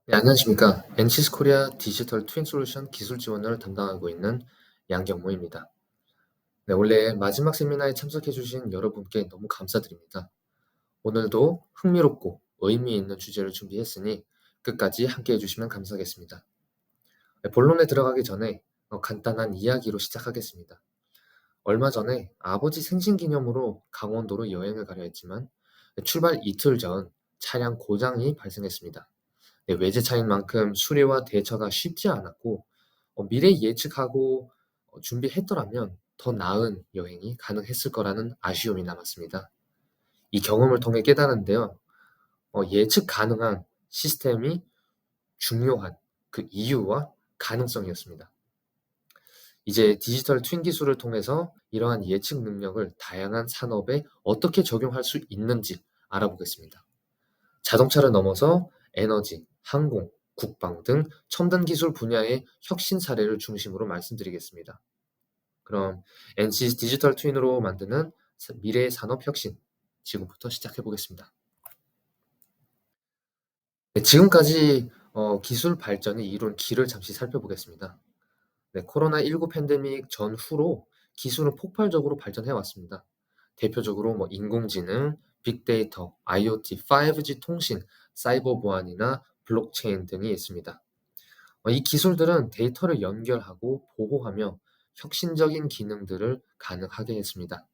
네, 안녕하십니까. NCS 코리아 디지털 트윈 솔루션 기술 지원을 담당하고 있는 양경모입니다. 네, 원래 마지막 세미나에 참석해 주신 여러분께 너무 감사드립니다. 오늘도 흥미롭고 의미 있는 주제를 준비했으니 끝까지 함께 해주시면 감사하겠습니다. 네, 본론에 들어가기 전에 간단한 이야기로 시작하겠습니다. 얼마 전에 아버지 생신 기념으로 강원도로 여행을 가려 했지만 출발 이틀 전 차량 고장이 발생했습니다. 네, 외제차인 만큼 수리와 대처가 쉽지 않았고 미래 예측하고 준비했더라면 더 나은 여행이 가능했을 거라는 아쉬움이 남았습니다. 이 경험을 통해 깨달은데요. 예측 가능한 시스템이 중요한 그 이유와 가능성이었습니다. 이제 디지털 트윈 기술을 통해서 이러한 예측 능력을 다양한 산업에 어떻게 적용할 수 있는지 알아보겠습니다. 자동차를 넘어서 에너지, 항공, 국방 등 첨단 기술 분야의 혁신 사례를 중심으로 말씀드리겠습니다. 그럼 NC 디지털 트윈으로 만드는 미래의 산업 혁신, 지금부터 시작해 보겠습니다. 네, 지금까지 기술 발전이 이룬 길을 잠시 살펴보겠습니다. 네, 코로나19 팬데믹 전후로 기술은 폭발적으로 발전해 왔습니다. 대표적으로 인공지능, 빅데이터, IoT, 5G 통신, 사이버 보안이나 블록체인 등이 있습니다. 이 기술들은 데이터를 연결하고 보호하며 혁신적인 기능들을 가능하게 했습니다.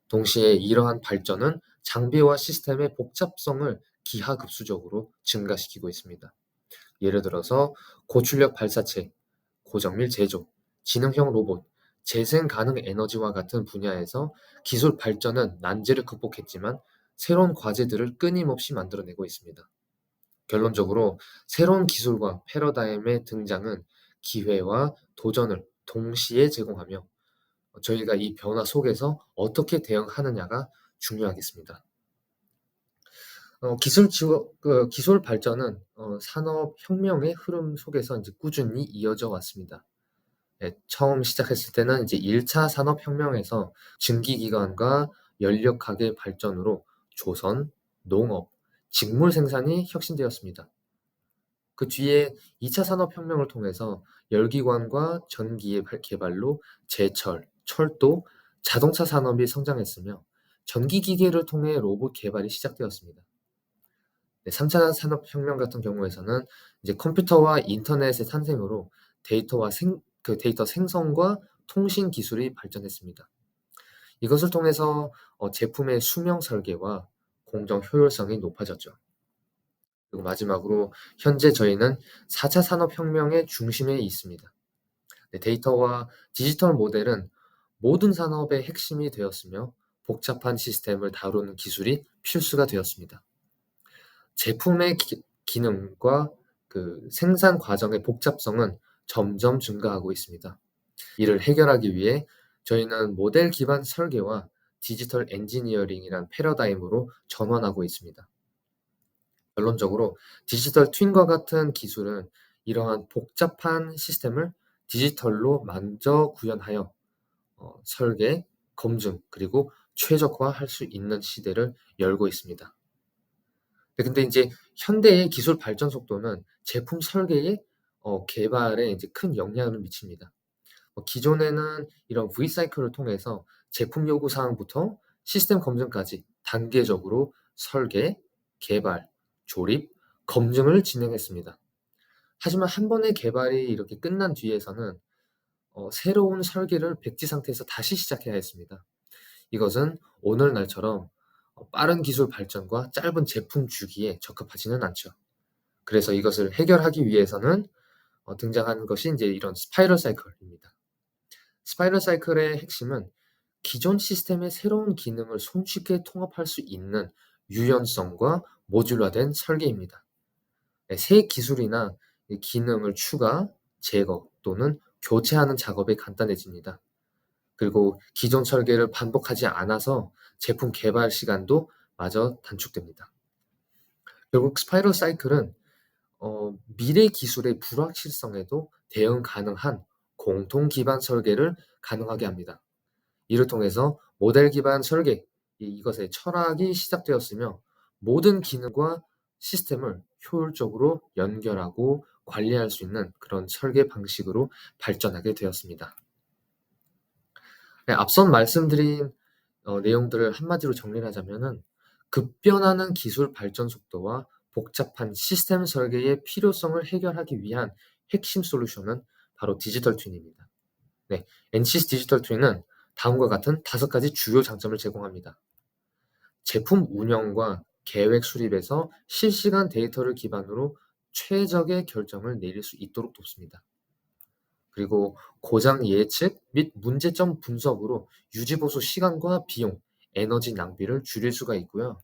동시에 이러한 발전은 장비와 시스템의 복잡성을 기하급수적으로 증가시키고 있습니다. 예를 들어서 고출력 발사체, 고정밀 제조, 지능형 로봇, 재생 가능 에너지와 같은 분야에서 기술 발전은 난제를 극복했지만 새로운 과제들을 끊임없이 만들어내고 있습니다. 결론적으로 새로운 기술과 패러다임의 등장은 기회와 도전을 동시에 제공하며 저희가 이 변화 속에서 어떻게 대응하느냐가 중요하겠습니다. 기술 발전은 산업 혁명의 흐름 속에서 이제 꾸준히 이어져 왔습니다. 네, 처음 시작했을 때는 이제 1차 산업혁명에서 증기기관과 연력 가계 발전으로 조선, 농업, 직물 생산이 혁신되었습니다. 그 뒤에 2차 산업혁명을 통해서 열기관과 전기의 개발로 제철, 철도, 자동차 산업이 성장했으며 전기기계를 통해 로봇 개발이 시작되었습니다. 네, 3차 산업혁명 같은 경우에서는 이제 컴퓨터와 인터넷의 탄생으로 데이터 생성과 통신 기술이 발전했습니다. 이것을 통해서 제품의 수명 설계와 공정 효율성이 높아졌죠. 그리고 마지막으로 현재 저희는 4차 산업혁명의 중심에 있습니다. 네, 데이터와 디지털 모델은 모든 산업의 핵심이 되었으며 복잡한 시스템을 다루는 기술이 필수가 되었습니다. 제품의 기능과 그 생산 과정의 복잡성은 점점 증가하고 있습니다. 이를 해결하기 위해 저희는 모델 기반 설계와 디지털 엔지니어링이란 패러다임으로 전환하고 있습니다. 결론적으로 디지털 트윈과 같은 기술은 이러한 복잡한 시스템을 디지털로 만져 구현하여 설계, 검증, 그리고 최적화할 수 있는 시대를 열고 있습니다. 네, 근데 이제 현대의 기술 발전 속도는 제품 설계의 개발에 이제 큰 영향을 미칩니다. 기존에는 이런 V사이클을 통해서 제품 요구 사항부터 시스템 검증까지 단계적으로 설계, 개발, 조립, 검증을 진행했습니다. 하지만 한 번의 개발이 이렇게 끝난 뒤에서는 새로운 설계를 백지 상태에서 다시 시작해야 했습니다. 이것은 오늘날처럼 빠른 기술 발전과 짧은 제품 주기에 적합하지는 않죠. 그래서 이것을 해결하기 위해서는 등장하는 것이 이제 이런 스파이럴 사이클입니다. 스파이럴 사이클의 핵심은 기존 시스템의 새로운 기능을 손쉽게 통합할 수 있는 유연성과 모듈화된 설계입니다. 네, 새 기술이나 기능을 추가, 제거 또는 교체하는 작업이 간단해집니다. 그리고 기존 설계를 반복하지 않아서 제품 개발 시간도 마저 단축됩니다. 결국 스파이럴 사이클은 미래 기술의 불확실성에도 대응 가능한 공통 기반 설계를 가능하게 합니다. 이를 통해서 모델 기반 설계, 이것의 철학이 시작되었으며 모든 기능과 시스템을 효율적으로 연결하고 관리할 수 있는 그런 설계 방식으로 발전하게 되었습니다. 네, 앞선 말씀드린 내용들을 한마디로 정리를 하자면은 급변하는 기술 발전 속도와 복잡한 시스템 설계의 필요성을 해결하기 위한 핵심 솔루션은 바로 디지털 트윈입니다. 네, NCS 디지털 트윈은 다음과 같은 5가지 주요 장점을 제공합니다. 제품 운영과 계획 수립에서 실시간 데이터를 기반으로 최적의 결정을 내릴 수 있도록 돕습니다. 그리고 고장 예측 및 문제점 분석으로 유지보수 시간과 비용, 에너지 낭비를 줄일 수가 있고요.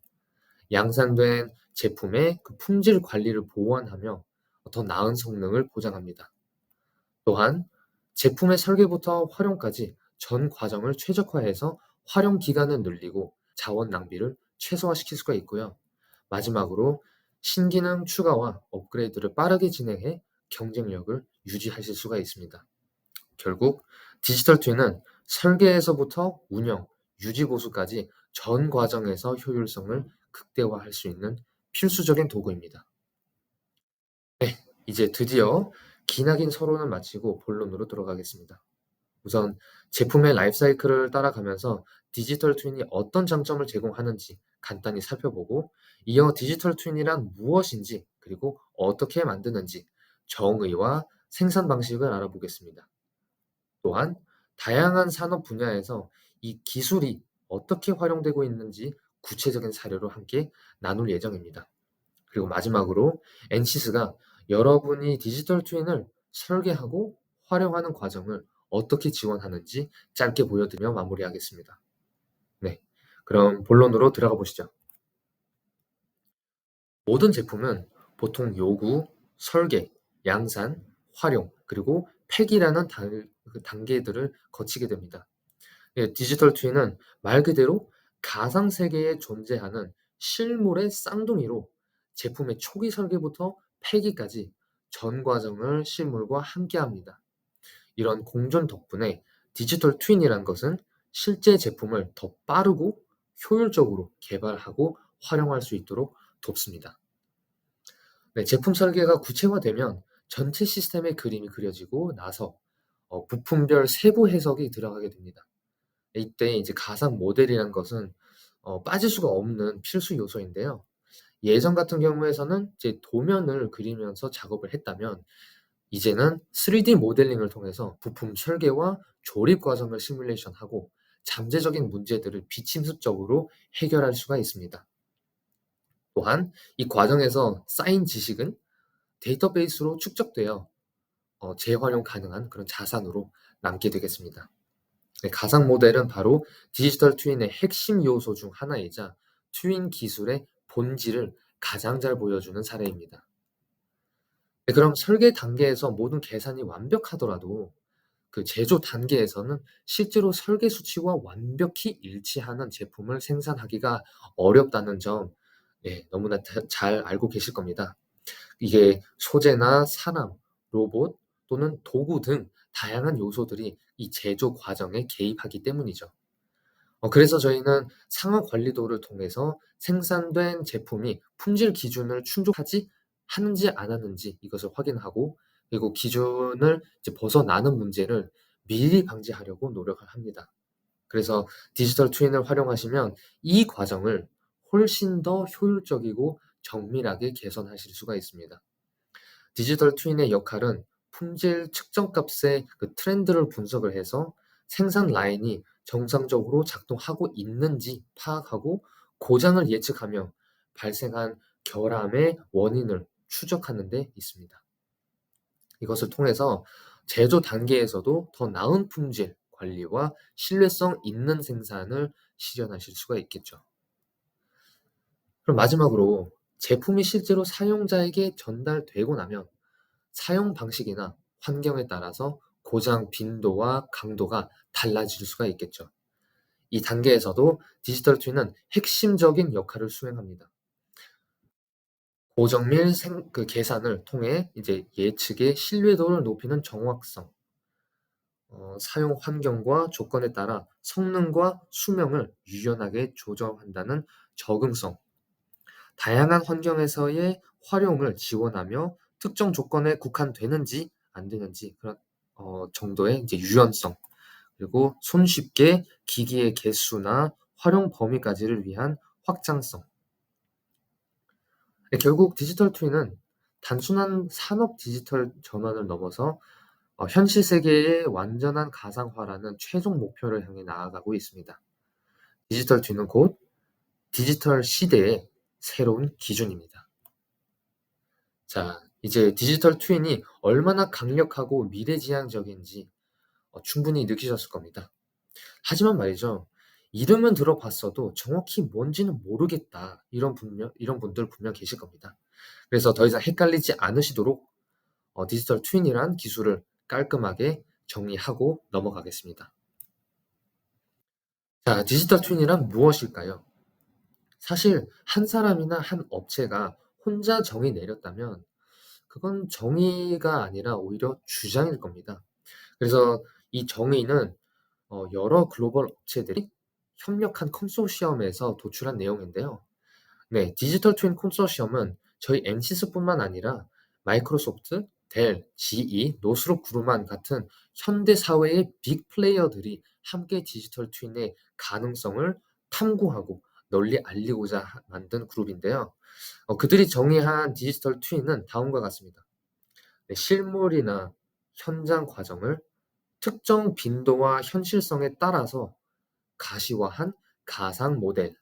양산된 제품의 그 품질 관리를 보완하며 더 나은 성능을 보장합니다. 또한 제품의 설계부터 활용까지 전 과정을 최적화해서 활용 기간을 늘리고 자원 낭비를 최소화시킬 수가 있고요. 마지막으로 신기능 추가와 업그레이드를 빠르게 진행해 경쟁력을 유지하실 수가 있습니다. 결국 디지털 트윈은 설계에서부터 운영, 유지 보수까지 전 과정에서 효율성을 극대화할 수 있는 필수적인 도구입니다. 네, 이제 드디어 기나긴 서론을 마치고 본론으로 들어가겠습니다. 우선 제품의 라이프 사이클을 따라가면서 디지털 트윈이 어떤 장점을 제공하는지 간단히 살펴보고, 이어 디지털 트윈이란 무엇인지 그리고 어떻게 만드는지 정의와 생산 방식을 알아보겠습니다. 또한 다양한 산업 분야에서 이 기술이 어떻게 활용되고 있는지 구체적인 사례로 함께 나눌 예정입니다. 그리고 마지막으로 엔시스가 여러분이 디지털 트윈을 설계하고 활용하는 과정을 어떻게 지원하는지 짧게 보여드리며 마무리하겠습니다. 네, 그럼 본론으로 들어가 보시죠. 모든 제품은 보통 요구, 설계, 양산, 활용, 그리고 폐기라는 그 단계들을 거치게 됩니다. 예, 디지털 트윈은 말 그대로 가상 세계에 존재하는 실물의 쌍둥이로 제품의 초기 설계부터 폐기까지 전 과정을 실물과 함께합니다. 이런 공존 덕분에 디지털 트윈이란 것은 실제 제품을 더 빠르고 효율적으로 개발하고 활용할 수 있도록 돕습니다. 네, 제품 설계가 구체화되면 전체 시스템의 그림이 그려지고 나서 부품별 세부 해석이 들어가게 됩니다. 이때 이제 가상 모델이란 것은 빠질 수가 없는 필수 요소인데요. 예전 같은 경우에서는 이제 도면을 그리면서 작업을 했다면, 이제는 3D 모델링을 통해서 부품 설계와 조립 과정을 시뮬레이션하고 잠재적인 문제들을 비침습적으로 해결할 수가 있습니다. 또한 이 과정에서 쌓인 지식은 데이터베이스로 축적되어 재활용 가능한 그런 자산으로 남게 되겠습니다. 네, 가상 모델은 바로 디지털 트윈의 핵심 요소 중 하나이자 트윈 기술의 본질을 가장 잘 보여주는 사례입니다. 네, 그럼 설계 단계에서 모든 계산이 완벽하더라도 그 제조 단계에서는 실제로 설계 수치와 완벽히 일치하는 제품을 생산하기가 어렵다는 점, 네, 너무나 잘 알고 계실 겁니다. 이게 소재나 사람, 로봇 또는 도구 등 다양한 요소들이 이 제조 과정에 개입하기 때문이죠. 그래서 저희는 상호 관리도를 통해서 생산된 제품이 품질 기준을 충족하지 하는지 안 하는지 이것을 확인하고, 그리고 기준을 이제 벗어나는 문제를 미리 방지하려고 노력을 합니다. 그래서 디지털 트윈을 활용하시면 이 과정을 훨씬 더 효율적이고 정밀하게 개선하실 수가 있습니다. 디지털 트윈의 역할은 품질 측정 값의 그 트렌드를 분석을 해서 생산 라인이 정상적으로 작동하고 있는지 파악하고 고장을 예측하며 발생한 결함의 원인을 추적하는 데 있습니다. 이것을 통해서 제조 단계에서도 더 나은 품질 관리와 신뢰성 있는 생산을 실현하실 수가 있겠죠. 그럼 마지막으로 제품이 실제로 사용자에게 전달되고 나면 사용 방식이나 환경에 따라서 고장 빈도와 강도가 달라질 수가 있겠죠. 이 단계에서도 디지털 트윈은 핵심적인 역할을 수행합니다. 고정 및 그 계산을 통해 이제 예측의 신뢰도를 높이는 정확성, 사용 환경과 조건에 따라 성능과 수명을 유연하게 조정한다는 적응성, 다양한 환경에서의 활용을 지원하며 특정 조건에 국한되는지 안 되는지 그런 정도의 이제 유연성, 그리고 손쉽게 기기의 개수나 활용 범위까지를 위한 확장성. 결국 디지털 트윈은 단순한 산업 디지털 전환을 넘어서 현실 세계의 완전한 가상화라는 최종 목표를 향해 나아가고 있습니다. 디지털 트윈은 곧 디지털 시대의 새로운 기준입니다. 자, 이제 디지털 트윈이 얼마나 강력하고 미래지향적인지 충분히 느끼셨을 겁니다. 하지만 말이죠. 이름은 들어봤어도 정확히 뭔지는 모르겠다. 이런 분들 분명 계실 겁니다. 그래서 더 이상 헷갈리지 않으시도록 디지털 트윈이란 기술을 깔끔하게 정리하고 넘어가겠습니다. 자, 디지털 트윈이란 무엇일까요? 사실 한 사람이나 한 업체가 혼자 정의 내렸다면 그건 정의가 아니라 오히려 주장일 겁니다. 그래서 이 정의는 여러 글로벌 업체들이 협력한 컨소시엄에서 도출한 내용인데요. 네, 디지털 트윈 컨소시엄은 저희 엔시스뿐만 아니라 마이크로소프트, 델, GE, 노스롭 그루만 같은 현대 사회의 빅 플레이어들이 함께 디지털 트윈의 가능성을 탐구하고 널리 알리고자 만든 그룹인데요. 그들이 정의한 디지털 트윈은 다음과 같습니다. 네, 실물이나 현장 과정을 특정 빈도와 현실성에 따라서 가시화한 가상 모델.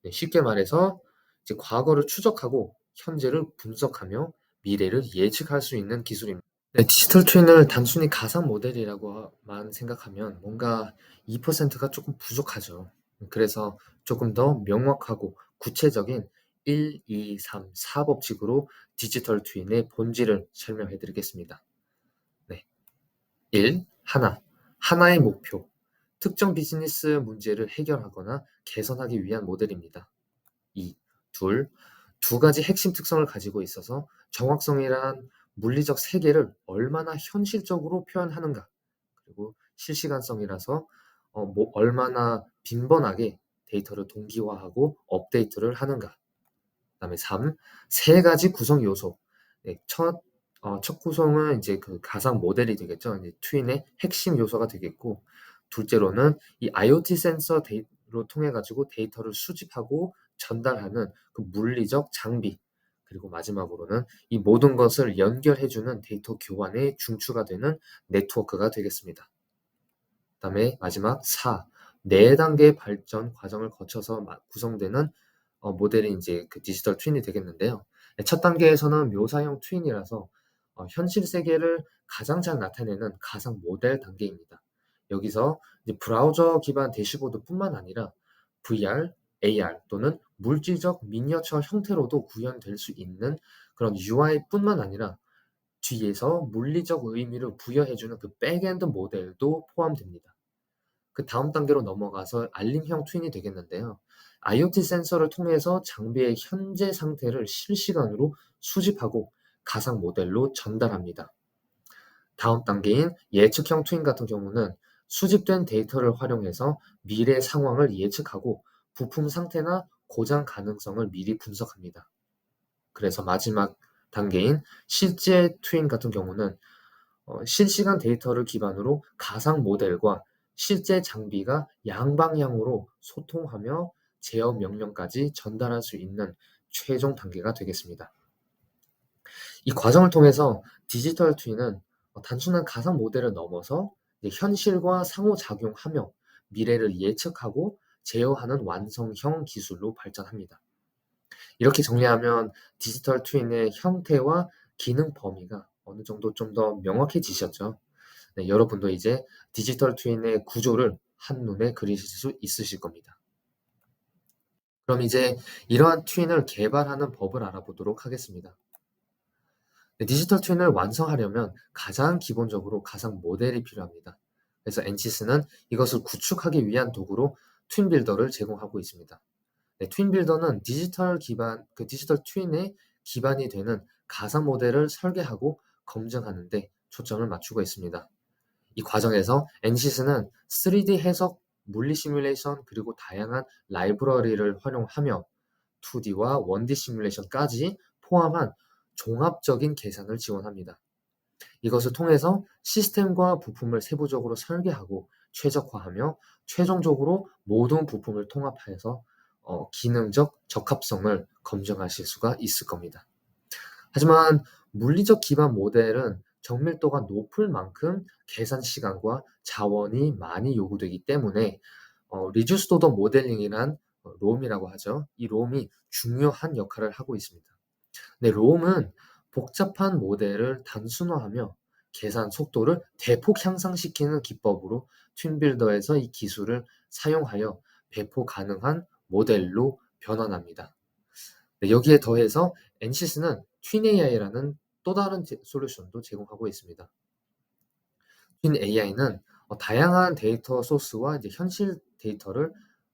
네, 쉽게 말해서 이제 과거를 추적하고 현재를 분석하며 미래를 예측할 수 있는 기술입니다. 네, 디지털 트윈을 단순히 가상 모델이라고만 생각하면 뭔가 2%가 조금 부족하죠. 그래서 조금 더 명확하고 구체적인 1, 2, 3, 4법칙으로 디지털 트윈의 본질을 설명해 드리겠습니다. 네. 1. 하나의 목표. 특정 비즈니스 문제를 해결하거나 개선하기 위한 모델입니다. 2. 두 가지 핵심 특성을 가지고 있어서 정확성이란 물리적 세계를 얼마나 현실적으로 표현하는가, 그리고 실시간성이라서 얼마나 빈번하게 데이터를 동기화하고 업데이트를 하는가. 그다음에 3. 세 가지 구성 요소. 네, 첫 구성은 이제 그 가상 모델이 되겠죠. 이제 트윈의 핵심 요소가 되겠고, 둘째로는 이 IoT 센서 로 통해 가지고 데이터를 수집하고 전달하는 그 물리적 장비. 그리고 마지막으로는 이 모든 것을 연결해 주는 데이터 교환의 중추가 되는 네트워크가 되겠습니다. 그다음에 마지막 4. 네 단계의 발전 과정을 거쳐서 구성되는 모델이 이제 그 디지털 트윈이 되겠는데요. 네, 첫 단계에서는 묘사형 트윈이라서 현실 세계를 가장 잘 나타내는 가상 모델 단계입니다. 여기서 이제 브라우저 기반 대시보드뿐만 아니라 VR, AR 또는 물질적 미니어처 형태로도 구현될 수 있는 그런 UI뿐만 아니라 뒤에서 물리적 의미를 부여해주는 그 백엔드 모델도 포함됩니다. 그 다음 단계로 넘어가서 알림형 트윈이 되겠는데요. IoT 센서를 통해서 장비의 현재 상태를 실시간으로 수집하고 가상 모델로 전달합니다. 다음 단계인 예측형 트윈 같은 경우는 수집된 데이터를 활용해서 미래 상황을 예측하고 부품 상태나 고장 가능성을 미리 분석합니다. 그래서 마지막 단계인 실제 트윈 같은 경우는 실시간 데이터를 기반으로 가상 모델과 실제 장비가 양방향으로 소통하며 제어 명령까지 전달할 수 있는 최종 단계가 되겠습니다. 이 과정을 통해서 디지털 트윈은 단순한 가상 모델을 넘어서 현실과 상호작용하며 미래를 예측하고 제어하는 완성형 기술로 발전합니다. 이렇게 정리하면 디지털 트윈의 형태와 기능 범위가 어느 정도 좀 더 명확해지셨죠? 네, 여러분도 이제 디지털 트윈의 구조를 한눈에 그리실 수 있으실 겁니다. 그럼 이제 이러한 트윈을 개발하는 법을 알아보도록 하겠습니다. 네, 디지털 트윈을 완성하려면 가장 기본적으로 가상 모델이 필요합니다. 그래서 엔시스는 이것을 구축하기 위한 도구로 트윈 빌더를 제공하고 있습니다. 네, 트윈 빌더는 디지털 트윈의 기반이 되는 가상 모델을 설계하고 검증하는 데 초점을 맞추고 있습니다. 이 과정에서 엔시스는 3D 해석, 물리 시뮬레이션, 그리고 다양한 라이브러리를 활용하며 2D와 1D 시뮬레이션까지 포함한 종합적인 계산을 지원합니다. 이것을 통해서 시스템과 부품을 세부적으로 설계하고 최적화하며 최종적으로 모든 부품을 통합해서 기능적 적합성을 검증하실 수가 있을 겁니다. 하지만 물리적 기반 모델은 정밀도가 높을 만큼 계산 시간과 자원이 많이 요구되기 때문에 리듀스 오더 모델링이란 롬이라고 하죠. 이 롬이 중요한 역할을 하고 있습니다. 네, 롬은 복잡한 모델을 단순화하며 계산 속도를 대폭 향상시키는 기법으로 튠빌더에서 이 기술을 사용하여 배포 가능한 모델로 변환합니다. 네, 여기에 더해서 NCS는 튠AI라는 또 다른 솔루션도 제공하고 있습니다. 튠AI는 다양한 데이터 소스와 이제 현실 데이터를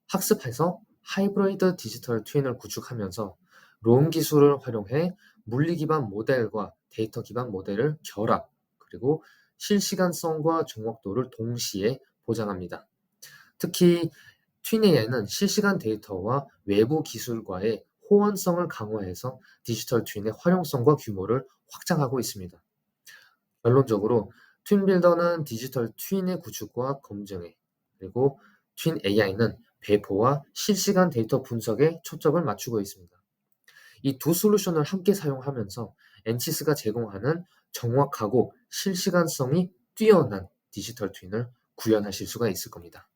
학습해서 하이브리드 디지털 트윈을 구축하면서 롬 기술을 활용해 물리 기반 모델과 데이터 기반 모델을 결합, 그리고 실시간성과 정확도를 동시에 보장합니다. 특히 튠AI는 실시간 데이터와 외부 기술과의 호환성을 강화해서 디지털 트윈의 활용성과 규모를 확장하고 있습니다. 결론적으로 튠빌더는 디지털 트윈의 구축과 검증에, 그리고 튠AI는 배포와 실시간 데이터 분석에 초점을 맞추고 있습니다. 이 두 솔루션을 함께 사용하면서 엔시스가 제공하는 정확하고 실시간성이 뛰어난 디지털 트윈을 구현하실 수가 있을 겁니다.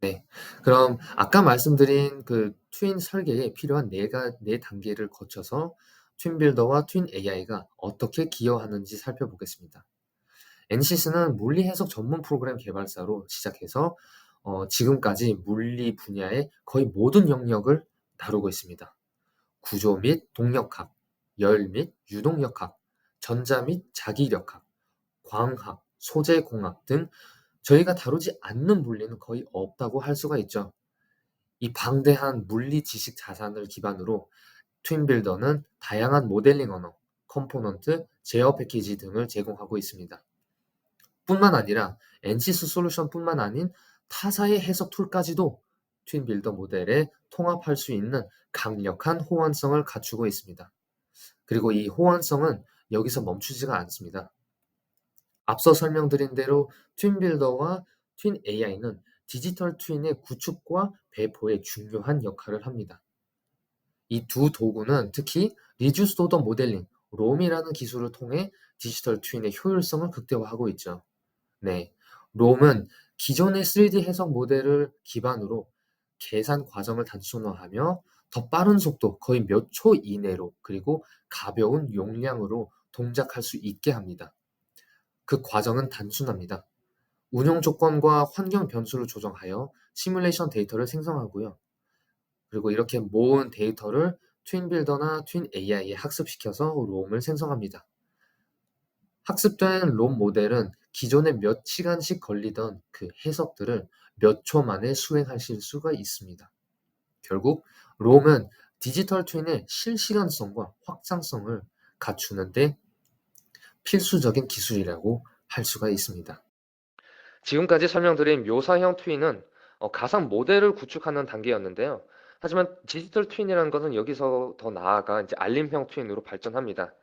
네. 그럼 아까 말씀드린 그 트윈 설계에 필요한 네 단계를 거쳐서 튠빌더와 튠AI가 어떻게 기여하는지 살펴보겠습니다. 엔시스는 물리 해석 전문 프로그램 개발사로 시작해서 지금까지 물리 분야의 거의 모든 영역을 다루고 있습니다. 구조 및 동력학, 열 및 유동력학, 전자 및 자기력학, 광학, 소재공학 등 저희가 다루지 않는 물리는 거의 없다고 할 수가 있죠. 이 방대한 물리 지식 자산을 기반으로 튠빌더는 다양한 모델링 언어, 컴포넌트, 제어 패키지 등을 제공하고 있습니다. 뿐만 아니라 엔시스 솔루션뿐만 아닌 타사의 해석 툴까지도 튠빌더 모델에 통합할 수 있는 강력한 호환성을 갖추고 있습니다. 그리고 이 호환성은 여기서 멈추지가 않습니다. 앞서 설명드린 대로 튠빌더와 튠AI는 디지털 트윈의 구축과 배포에 중요한 역할을 합니다. 이 두 도구는 특히 리듀스 오더 모델링, 롬이라는 기술을 통해 디지털 트윈의 효율성을 극대화하고 있죠. 네, 롬은 기존의 3D 해석 모델을 기반으로 계산 과정을 단순화하며 더 빠른 속도, 거의 몇 초 이내로, 그리고 가벼운 용량으로 동작할 수 있게 합니다. 그 과정은 단순합니다. 운영 조건과 환경 변수를 조정하여 시뮬레이션 데이터를 생성하고요. 그리고 이렇게 모은 데이터를 튠빌더나 튠AI에 학습시켜서 롬을 생성합니다. 학습된 롬 모델은 기존에 몇 시간씩 걸리던 그 해석들을 몇 초 만에 수행하실 수가 있습니다. 결국 롬은 디지털 트윈의 실시간성과 확장성을 갖추는데 필수적인 기술이라고 할 수가 있습니다. 지금까지 설명드린 묘사형 트윈은 가상 모델을 구축하는 단계였는데요. 하지만 디지털 트윈이라는 것은 여기서 더 나아가 이제 알림형 트윈으로 발전합니다.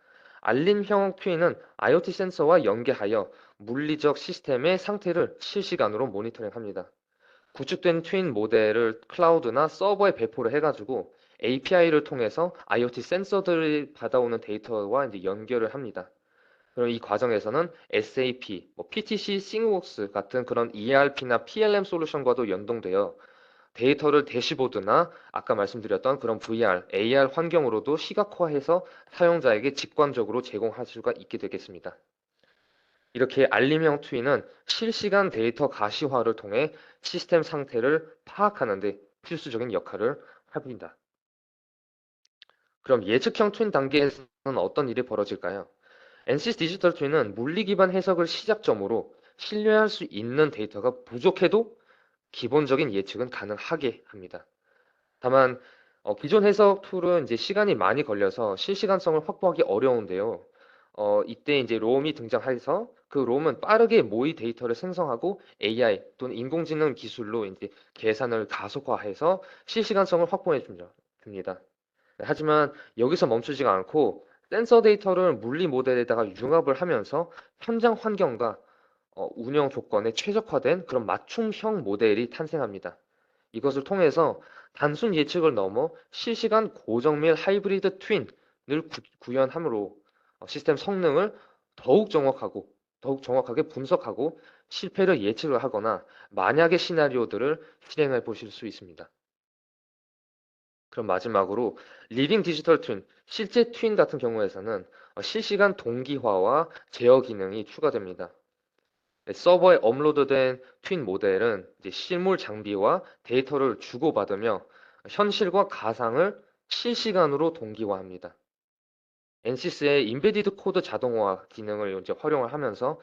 알림형 트윈은 IoT 센서와 연계하여 물리적 시스템의 상태를 실시간으로 모니터링합니다. 구축된 트윈 모델을 클라우드나 서버에 배포를 해가지고 API를 통해서 IoT 센서들이 받아오는 데이터와 이제 연결을 합니다. 그럼 이 과정에서는 SAP, PTC, 싱웍스 같은 그런 ERP나 PLM 솔루션과도 연동되어 데이터를 대시보드나 아까 말씀드렸던 그런 VR, AR 환경으로도 시각화해서 사용자에게 직관적으로 제공할 수가 있게 되겠습니다. 이렇게 알림형 트윈은 실시간 데이터 가시화를 통해 시스템 상태를 파악하는 데 필수적인 역할을 합니다. 그럼 예측형 트윈 단계에서는 어떤 일이 벌어질까요? NCS 디지털 트윈은 물리 기반 해석을 시작점으로 신뢰할 수 있는 데이터가 부족해도 기본적인 예측은 가능하게 합니다. 다만 기존 해석 툴은 이제 시간이 많이 걸려서 실시간성을 확보하기 어려운데요. 이때 이제 롬이 등장해서 그 롬은 빠르게 모의 데이터를 생성하고 AI 또는 인공지능 기술로 이제 계산을 가속화해서 실시간성을 확보해 줍니다. 듭니다. 하지만 여기서 멈추지가 않고 센서 데이터를 물리 모델에다가 융합을 하면서 현장 환경과 운영 조건에 최적화된 그런 맞춤형 모델이 탄생합니다. 이것을 통해서 단순 예측을 넘어 실시간 고정 및 하이브리드 트윈을 구현함으로 시스템 성능을 더욱 정확하고 더욱 정확하게 분석하고 실패를 예측을 하거나 만약의 시나리오들을 실행해 보실 수 있습니다. 그럼 마지막으로 리빙 디지털 트윈, 실제 트윈 같은 경우에서는 실시간 동기화와 제어 기능이 추가됩니다. 네, 서버에 업로드된 트윈 모델은 이제 실물 장비와 데이터를 주고받으며 현실과 가상을 실시간으로 동기화합니다. NCS의 인베디드 코드 자동화 기능을 이제 활용을 하면서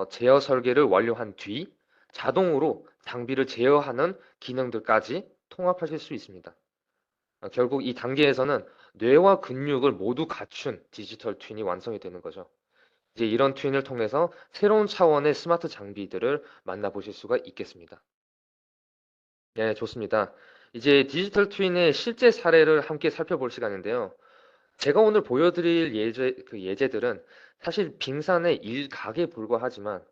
제어 설계를 완료한 뒤 자동으로 장비를 제어하는 기능들까지 통합하실 수 있습니다. 결국 이 단계에서는 뇌와 근육을 모두 갖춘 디지털 트윈이 완성이 되는 거죠. 이제 이런 트윈을 통해서 새로운 차원의 스마트 장비들을 만나보실 수가 있겠습니다. 네, 좋습니다. 이제 디지털 트윈의 실제 사례를 함께 살펴볼 시간인데요. 제가 오늘 보여드릴 예제들은 사실 빙산의 일각에 불과하지만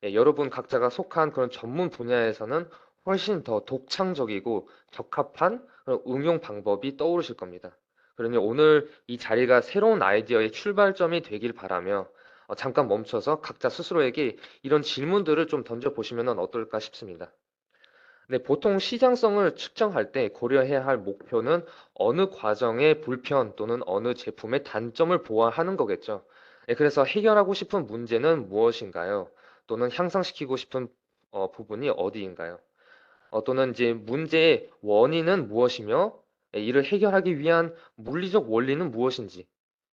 여러분 각자가 속한 그런 전문 분야에서는 훨씬 더 독창적이고 적합한 그런 응용 방법이 떠오르실 겁니다. 그러니 오늘 이 자리가 새로운 아이디어의 출발점이 되길 바라며 잠깐 멈춰서 각자 스스로에게 이런 질문들을 좀 던져보시면 어떨까 싶습니다. 네, 보통 시장성을 측정할 때 고려해야 할 목표는 어느 과정의 불편 또는 어느 제품의 단점을 보완하는 거겠죠. 네, 그래서 해결하고 싶은 문제는 무엇인가요? 또는 향상시키고 싶은 부분이 어디인가요? 또는 이제 문제의 원인은 무엇이며 이를 해결하기 위한 물리적 원리는 무엇인지,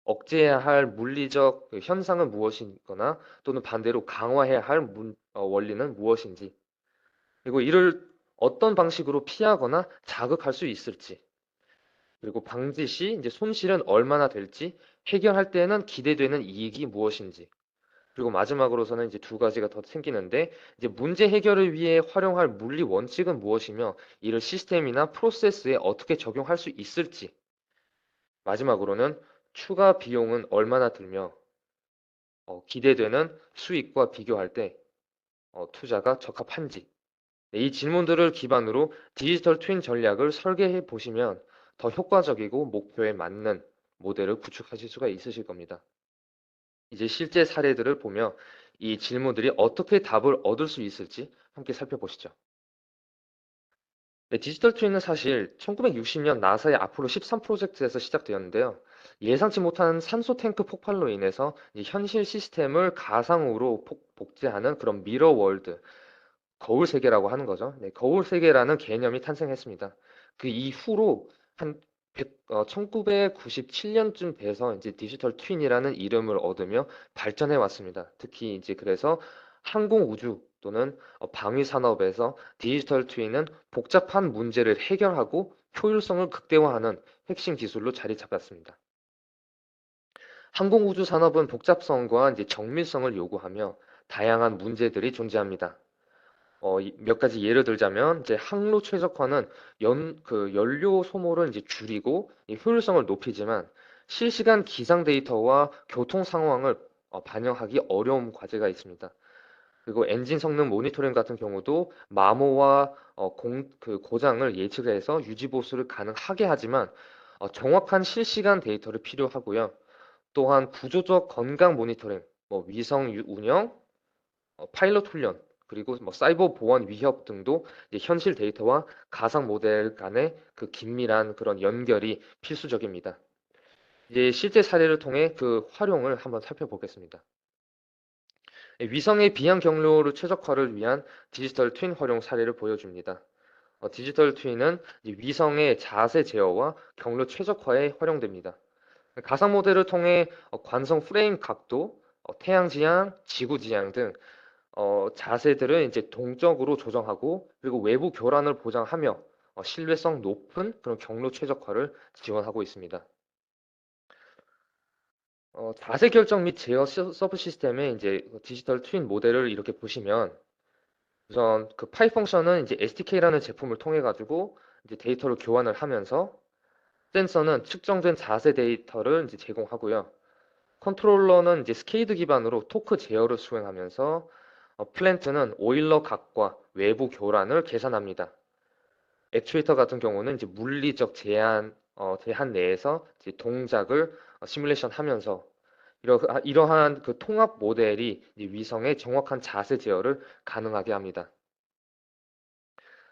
억제해야 할 물리적 그 현상은 무엇이거나 또는 반대로 강화해야 할 원리는 무엇인지, 그리고 이를 어떤 방식으로 피하거나 자극할 수 있을지, 그리고 방지 시 이제 손실은 얼마나 될지, 해결할 때에는 기대되는 이익이 무엇인지, 그리고 마지막으로서는 이제 두 가지가 더 생기는데, 이제 문제 해결을 위해 활용할 물리 원칙은 무엇이며, 이를 시스템이나 프로세스에 어떻게 적용할 수 있을지, 마지막으로는 추가 비용은 얼마나 들며, 기대되는 수익과 비교할 때 투자가 적합한지, 네, 이 질문들을 기반으로 디지털 트윈 전략을 설계해 보시면 더 효과적이고 목표에 맞는 모델을 구축하실 수가 있으실 겁니다. 이제 실제 사례들을 보며 이 질문들이 어떻게 답을 얻을 수 있을지 함께 살펴보시죠. 네, 디지털 트윈은 사실 1960년 나사의 아폴로 13 프로젝트에서 시작되었는데요. 예상치 못한 산소 탱크 폭발로 인해서 이 현실 시스템을 가상으로 복제하는 그런 미러 월드, 거울 세계라고 하는 거죠. 네, 거울 세계라는 개념이 탄생했습니다. 그 이후로 한 1997년쯤 돼서 이제 디지털 트윈이라는 이름을 얻으며 발전해 왔습니다. 특히 이제 그래서 항공 우주 또는 방위 산업에서 디지털 트윈은 복잡한 문제를 해결하고 효율성을 극대화하는 핵심 기술로 자리 잡았습니다. 항공 우주 산업은 복잡성과 이제 정밀성을 요구하며 다양한 문제들이 존재합니다. 몇 가지 예를 들자면 이제 항로 최적화는 연료 소모를 이제 줄이고 이 효율성을 높이지만 실시간 기상 데이터와 교통 상황을 반영하기 어려운 과제가 있습니다. 그리고 엔진 성능 모니터링 같은 경우도 마모와 고장을 예측해서 유지 보수를 가능하게 하지만 정확한 실시간 데이터를 필요하고요. 또한 구조적 건강 모니터링, 뭐 위성 운영, 파일럿 훈련, 그리고 뭐 사이버 보안 위협 등도 이제 현실 데이터와 가상 모델 간의 그 긴밀한 그런 연결이 필수적입니다. 이제 실제 사례를 통해 그 활용을 한번 살펴보겠습니다. 위성의 비양 경로를 최적화를 위한 디지털 트윈 활용 사례를 보여줍니다. 디지털 트윈은 위성의 자세 제어와 경로 최적화에 활용됩니다. 가상 모델을 통해 관성 프레임 각도, 태양 지향, 지구 지향 등 자세들을 이제 동적으로 조정하고 그리고 외부 교란을 보장하며 신뢰성 높은 그런 경로 최적화를 지원하고 있습니다. 자세 결정 및 제어 서브 시스템의 이제 디지털 트윈 모델을 이렇게 보시면 우선 그 파이 펑션은 이제 SDK라는 제품을 통해 가지고 이제 데이터를 교환을 하면서 센서는 측정된 자세 데이터를 이제 제공하고요. 컨트롤러는 이제 스케이드 기반으로 토크 제어를 수행하면서 플랜트는 오일러 각과 외부 교란을 계산합니다. 액추에이터 같은 경우는 이제 물리적 제한 내에서 이제 동작을 시뮬레이션 하면서 이러한 그 통합 모델이 이제 위성의 정확한 자세 제어를 가능하게 합니다.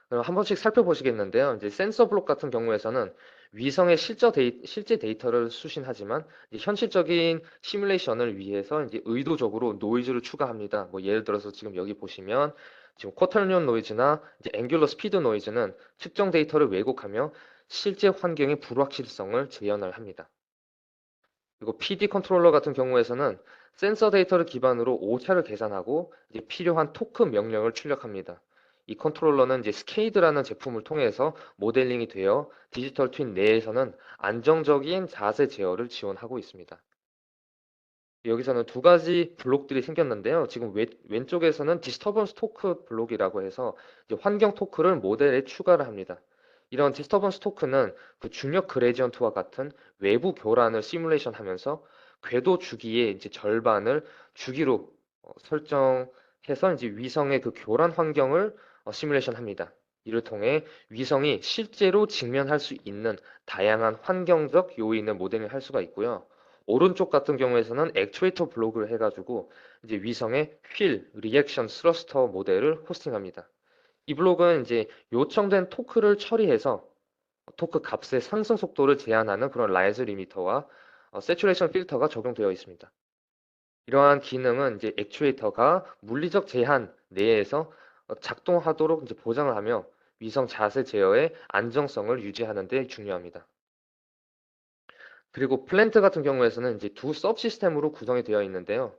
그럼 한 번씩 살펴보시겠는데요. 이제 센서 블록 같은 경우에서는 위성의 실제 데이터를 수신하지만 이제 현실적인 시뮬레이션을 위해서 이제 의도적으로 노이즈를 추가합니다. 뭐 예를 들어서 지금 여기 보시면 지금 쿼터니온 노이즈나 이제 앵귤러 스피드 노이즈는 측정 데이터를 왜곡하며 실제 환경의 불확실성을 재현을 합니다. 그리고 PD 컨트롤러 같은 경우에서는 센서 데이터를 기반으로 오차를 계산하고 이제 필요한 토크 명령을 출력합니다. 이 컨트롤러는 이제 스케이드라는 제품을 통해서 모델링이 되어 디지털 트윈 내에서는 안정적인 자세 제어를 지원하고 있습니다. 여기서는 두 가지 블록들이 생겼는데요. 지금 왼쪽에서는 디스터번스 토크 블록이라고 해서 이제 환경 토크를 모델에 추가를 합니다. 이런 디스터번스 토크는 그 중력 그레디언트와 같은 외부 교란을 시뮬레이션 하면서 궤도 주기의 이제 절반을 주기로 설정해서 이제 위성의 그 교란 환경을 시뮬레이션 합니다. 이를 통해 위성이 실제로 직면할 수 있는 다양한 환경적 요인을 모델링 할 수가 있고요. 오른쪽 같은 경우에서는 액추에이터 블록을 해가지고 이제 위성의 휠, 리액션, 스러스터 모델을 호스팅합니다. 이 블록은 이제 요청된 토크를 처리해서 토크 값의 상승 속도를 제한하는 그런 라이즈 리미터와 세츄레이션 필터가 적용되어 있습니다. 이러한 기능은 이제 액추에이터가 물리적 제한 내에서 작동하도록 이제 보장을 하며 위성 자세 제어의 안정성을 유지하는 데 중요합니다. 그리고 플랜트 같은 경우에서는 이제 두 서브시스템으로 구성이 되어 있는데요.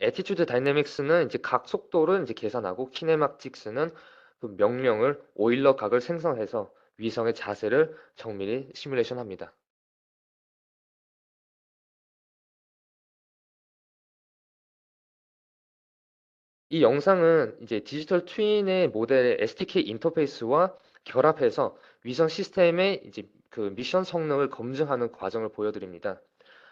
애티튜드 다이내믹스는 이제 각 속도를 이제 계산하고 키네마틱스는 그 명령을 오일러 각을 생성해서 위성의 자세를 정밀히 시뮬레이션 합니다. 이 영상은 이제 디지털 트윈의 모델의 SDK 인터페이스와 결합해서 위성 시스템의 이제 그 미션 성능을 검증하는 과정을 보여드립니다.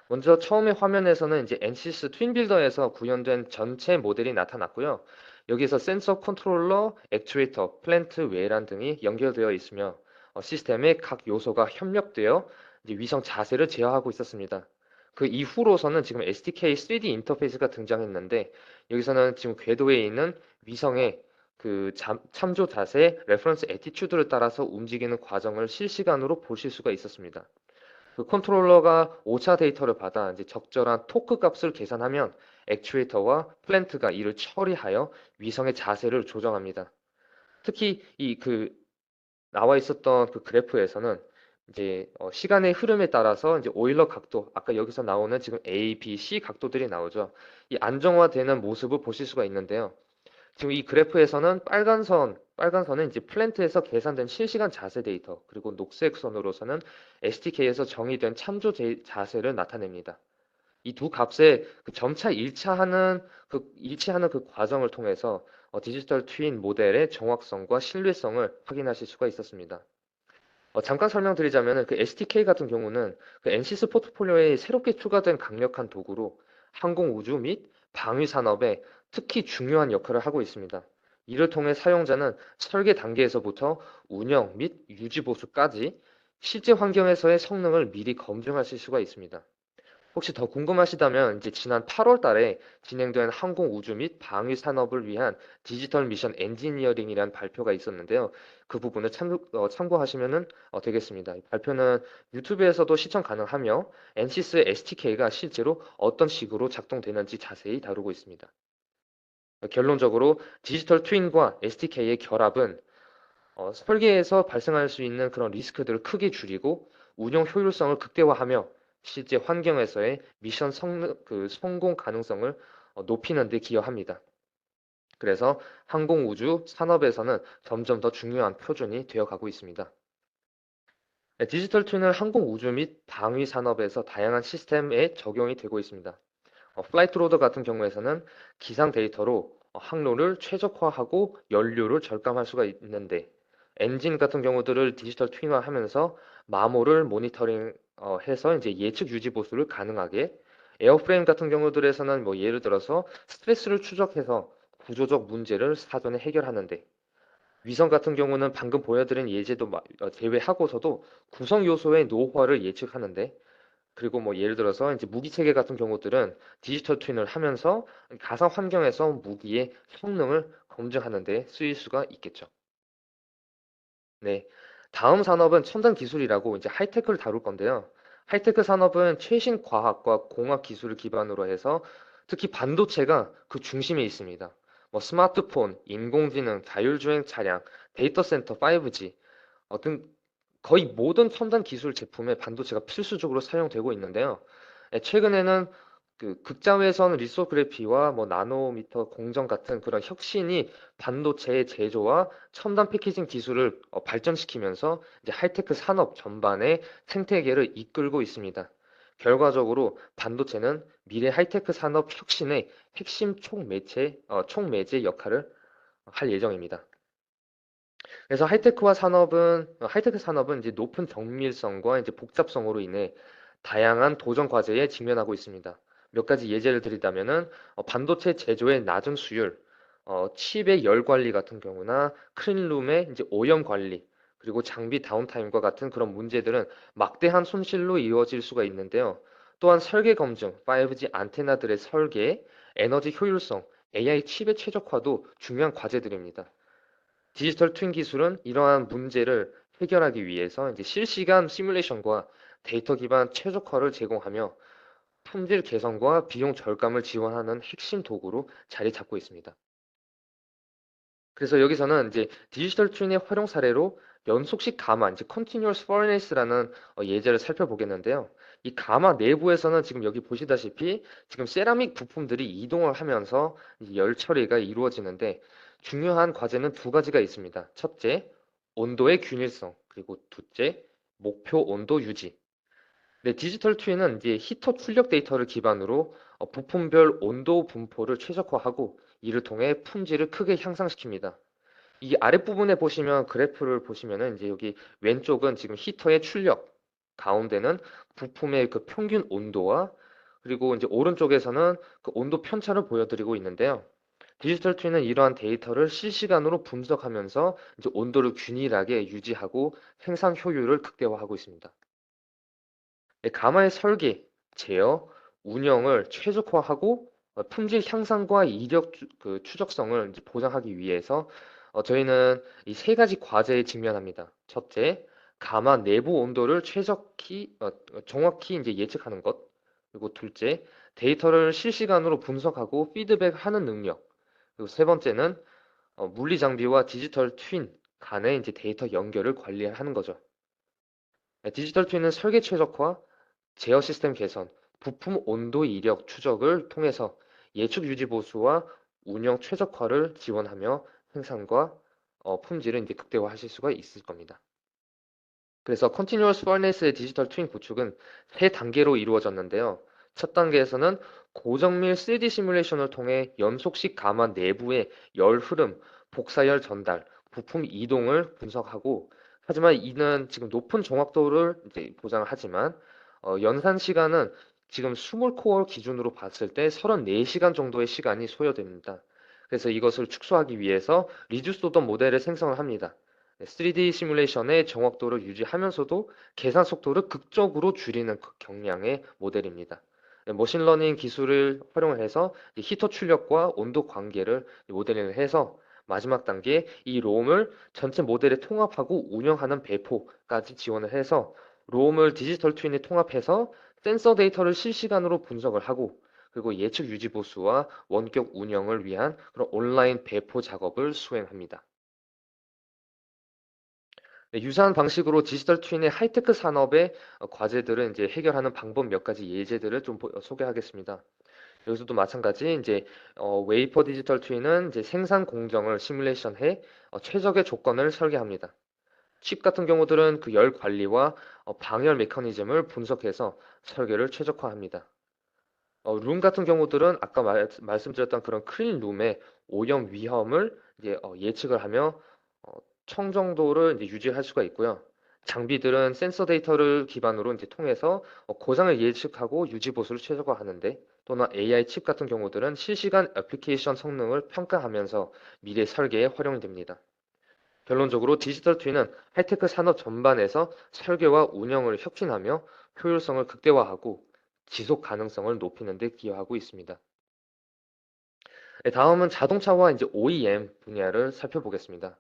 먼저 처음에 화면에서는 이제 NCS 트윈 빌더에서 구현된 전체 모델이 나타났고요. 여기서 센서 컨트롤러, 액추에이터, 플랜트, 외란 등이 연결되어 있으며 시스템의 각 요소가 협력되어 이제 위성 자세를 제어하고 있었습니다. 그 이후로서는 지금 SDK 3D 인터페이스가 등장했는데 여기서는 지금 궤도에 있는 위성의 그 참조 자세, 레퍼런스 애티튜드를 따라서 움직이는 과정을 실시간으로 보실 수가 있었습니다. 그 컨트롤러가 오차 데이터를 받아 이제 적절한 토크 값을 계산하면 액추에이터와 플랜트가 이를 처리하여 위성의 자세를 조정합니다. 특히 이 그 나와 있었던 그 그래프에서는 이제 시간의 흐름에 따라서 이제 오일러 각도, 아까 여기서 나오는 지금 A, B, C 각도들이 나오죠. 이 안정화되는 모습을 보실 수가 있는데요. 지금 이 그래프에서는 빨간 선은 이제 플랜트에서 계산된 실시간 자세 데이터, 그리고 녹색 선으로서는 SDK에서 정의된 자세를 나타냅니다. 이 두 값의 그 점차 일치하는 그 과정을 통해서 디지털 트윈 모델의 정확성과 신뢰성을 확인하실 수가 있었습니다. 잠깐 설명드리자면 그 SDK 같은 경우는 그 NCS 포트폴리오에 새롭게 추가된 강력한 도구로 항공 우주 및 방위 산업에 특히 중요한 역할을 하고 있습니다. 이를 통해 사용자는 설계 단계에서부터 운영 및 유지 보수까지 실제 환경에서의 성능을 미리 검증하실 수가 있습니다. 혹시 더 궁금하시다면 이제 지난 8월 달에 진행된 항공 우주 및 방위 산업을 위한 디지털 미션 엔지니어링이라는 발표가 있었는데요. 그 부분을 참고하시면 되겠습니다. 이 발표는 유튜브에서도 시청 가능하며 NCS의 STK가 실제로 어떤 식으로 작동되는지 자세히 다루고 있습니다. 결론적으로 디지털 트윈과 SDK의 결합은 설계에서 발생할 수 있는 그런 리스크들을 크게 줄이고 운영 효율성을 극대화하며 실제 환경에서의 미션 성공 가능성을 높이는 데 기여합니다. 그래서 항공우주 산업에서는 점점 더 중요한 표준이 되어가고 있습니다. 네, 디지털 트윈은 항공우주 및 방위 산업에서 다양한 시스템에 적용이 되고 있습니다. 플라이트 로더 같은 경우에서는 기상 데이터로 항로를 최적화하고 연료를 절감할 수가 있는데 엔진 같은 경우들을 디지털 트윈화하면서 마모를 모니터링 해서 이제 예측 유지 보수를 가능하게, 에어프레임 같은 경우들에서는 뭐 예를 들어서 스트레스를 추적해서 구조적 문제를 사전에 해결하는데, 위성 같은 경우는 방금 보여드린 예제도 제외하고서도 구성 요소의 노후화를 예측하는데, 그리고 뭐 예를 들어서 이제 무기 체계 같은 경우들은 디지털 트윈을 하면서 가상 환경에서 무기의 성능을 검증하는 데 쓰일 수가 있겠죠. 네. 다음 산업은 첨단 기술이라고 이제 하이테크를 다룰 건데요. 하이테크 산업은 최신 과학과 공학 기술을 기반으로 해서 특히 반도체가 그 중심에 있습니다. 뭐 스마트폰, 인공지능, 자율주행 차량, 데이터 센터, 5G 등 거의 모든 첨단 기술 제품에 반도체가 필수적으로 사용되고 있는데요. 최근에는 그 극자외선 리소그래피와 뭐 나노미터 공정 같은 그런 혁신이 반도체의 제조와 첨단 패키징 기술을 발전시키면서 이제 하이테크 산업 전반의 생태계를 이끌고 있습니다. 결과적으로 반도체는 미래 하이테크 산업 혁신의 핵심 촉매제 역할을 할 예정입니다. 그래서 하이테크 산업은 이제 높은 정밀성과 이제 복잡성으로 인해 다양한 도전 과제에 직면하고 있습니다. 몇 가지 예제를 드리자면은 반도체 제조의 낮은 수율, 칩의 열 관리 같은 경우나 클린룸의 이제 오염 관리, 그리고 장비 다운타임과 같은 그런 문제들은 막대한 손실로 이루어질 수가 있는데요. 또한 설계 검증, 5G 안테나들의 설계, 에너지 효율성, AI 칩의 최적화도 중요한 과제들입니다. 디지털 트윈 기술은 이러한 문제를 해결하기 위해서 이제 실시간 시뮬레이션과 데이터 기반 최적화를 제공하며 품질 개선과 비용 절감을 지원하는 핵심 도구로 자리 잡고 있습니다. 그래서 여기서는 이제 디지털 트윈의 활용 사례로 연속식 가마, 이제 Continuous Furnace라는 예제를 살펴보겠는데요. 이 가마 내부에서는 지금 여기 보시다시피 지금 세라믹 부품들이 이동을 하면서 이제 열 처리가 이루어지는데 중요한 과제는 두 가지가 있습니다. 첫째, 온도의 균일성, 그리고 둘째, 목표 온도 유지. 네, 디지털 트윈은 이제 히터 출력 데이터를 기반으로 부품별 온도 분포를 최적화하고 이를 통해 품질을 크게 향상시킵니다. 이 아랫부분에 보시면 그래프를 보시면은 이제 여기 왼쪽은 지금 히터의 출력, 가운데는 부품의 그 평균 온도와 그리고 이제 오른쪽에서는 그 온도 편차를 보여드리고 있는데요. 디지털 트윈은 이러한 데이터를 실시간으로 분석하면서 이제 온도를 균일하게 유지하고 생산 효율을 극대화하고 있습니다. 네, 가마의 설계, 제어, 운영을 최적화하고 품질 향상과 이력 추적성을 이제 보장하기 위해서 저희는 이 세 가지 과제에 직면합니다. 첫째, 가마 내부 온도를 정확히 이제 예측하는 것. 그리고 둘째, 데이터를 실시간으로 분석하고 피드백하는 능력. 그리고 세 번째는 물리 장비와 디지털 트윈 간의 이제 데이터 연결을 관리하는 거죠. 네, 디지털 트윈은 설계 최적화, 제어 시스템 개선, 부품 온도 이력 추적을 통해서 예측 유지 보수와 운영 최적화를 지원하며 생산과 품질을 이제 극대화하실 수가 있을 겁니다. 그래서 Continuous Furnace의 디지털 트윈 구축은 세 단계로 이루어졌는데요. 첫 단계에서는 고정밀 3D 시뮬레이션을 통해 연속식 가마 내부의 열 흐름, 복사열 전달, 부품 이동을 분석하고, 하지만 이는 지금 높은 정확도를 이제 보장을 하지만 연산 시간은 지금 20코어 기준으로 봤을 때 34시간 정도의 시간이 소요됩니다. 그래서 이것을 축소하기 위해서 리듀스 오더 모델을 생성을 합니다. 3D 시뮬레이션의 정확도를 유지하면서도 계산 속도를 극적으로 줄이는 경량의 모델입니다. 머신러닝 기술을 활용해서 히터 출력과 온도 관계를 모델링을 해서 마지막 단계 이 롬을 전체 모델에 통합하고 운영하는 배포까지 지원을 해서 롬을 디지털 트윈에 통합해서 센서 데이터를 실시간으로 분석을 하고, 그리고 예측 유지 보수와 원격 운영을 위한 그런 온라인 배포 작업을 수행합니다. 네, 유사한 방식으로 디지털 트윈의 하이테크 산업의 과제들을 이제 해결하는 방법 몇 가지 예제들을 좀 소개하겠습니다. 여기서도 마찬가지 이제 웨이퍼 디지털 트윈은 이제 생산 공정을 시뮬레이션해 최적의 조건을 설계합니다. 칩 같은 경우들은 그 열 관리와 방열 메커니즘을 분석해서 설계를 최적화합니다. 룸 같은 경우들은 아까 말씀드렸던 그런 클린 룸의 오염 위험을 이제 예측을 하며 청 정도를 이제 유지할 수가 있고요. 장비들은 센서 데이터를 기반으로 이제 통해서 고장을 예측하고 유지 보수를 최적화하는데, 또는 AI 칩 같은 경우들은 실시간 애플리케이션 성능을 평가하면서 미래 설계에 활용됩니다. 결론적으로 디지털 트윈은 하이테크 산업 전반에서 설계와 운영을 혁신하며 효율성을 극대화하고 지속 가능성을 높이는 데 기여하고 있습니다. 네, 다음은 자동차와 이제 OEM 분야를 살펴보겠습니다.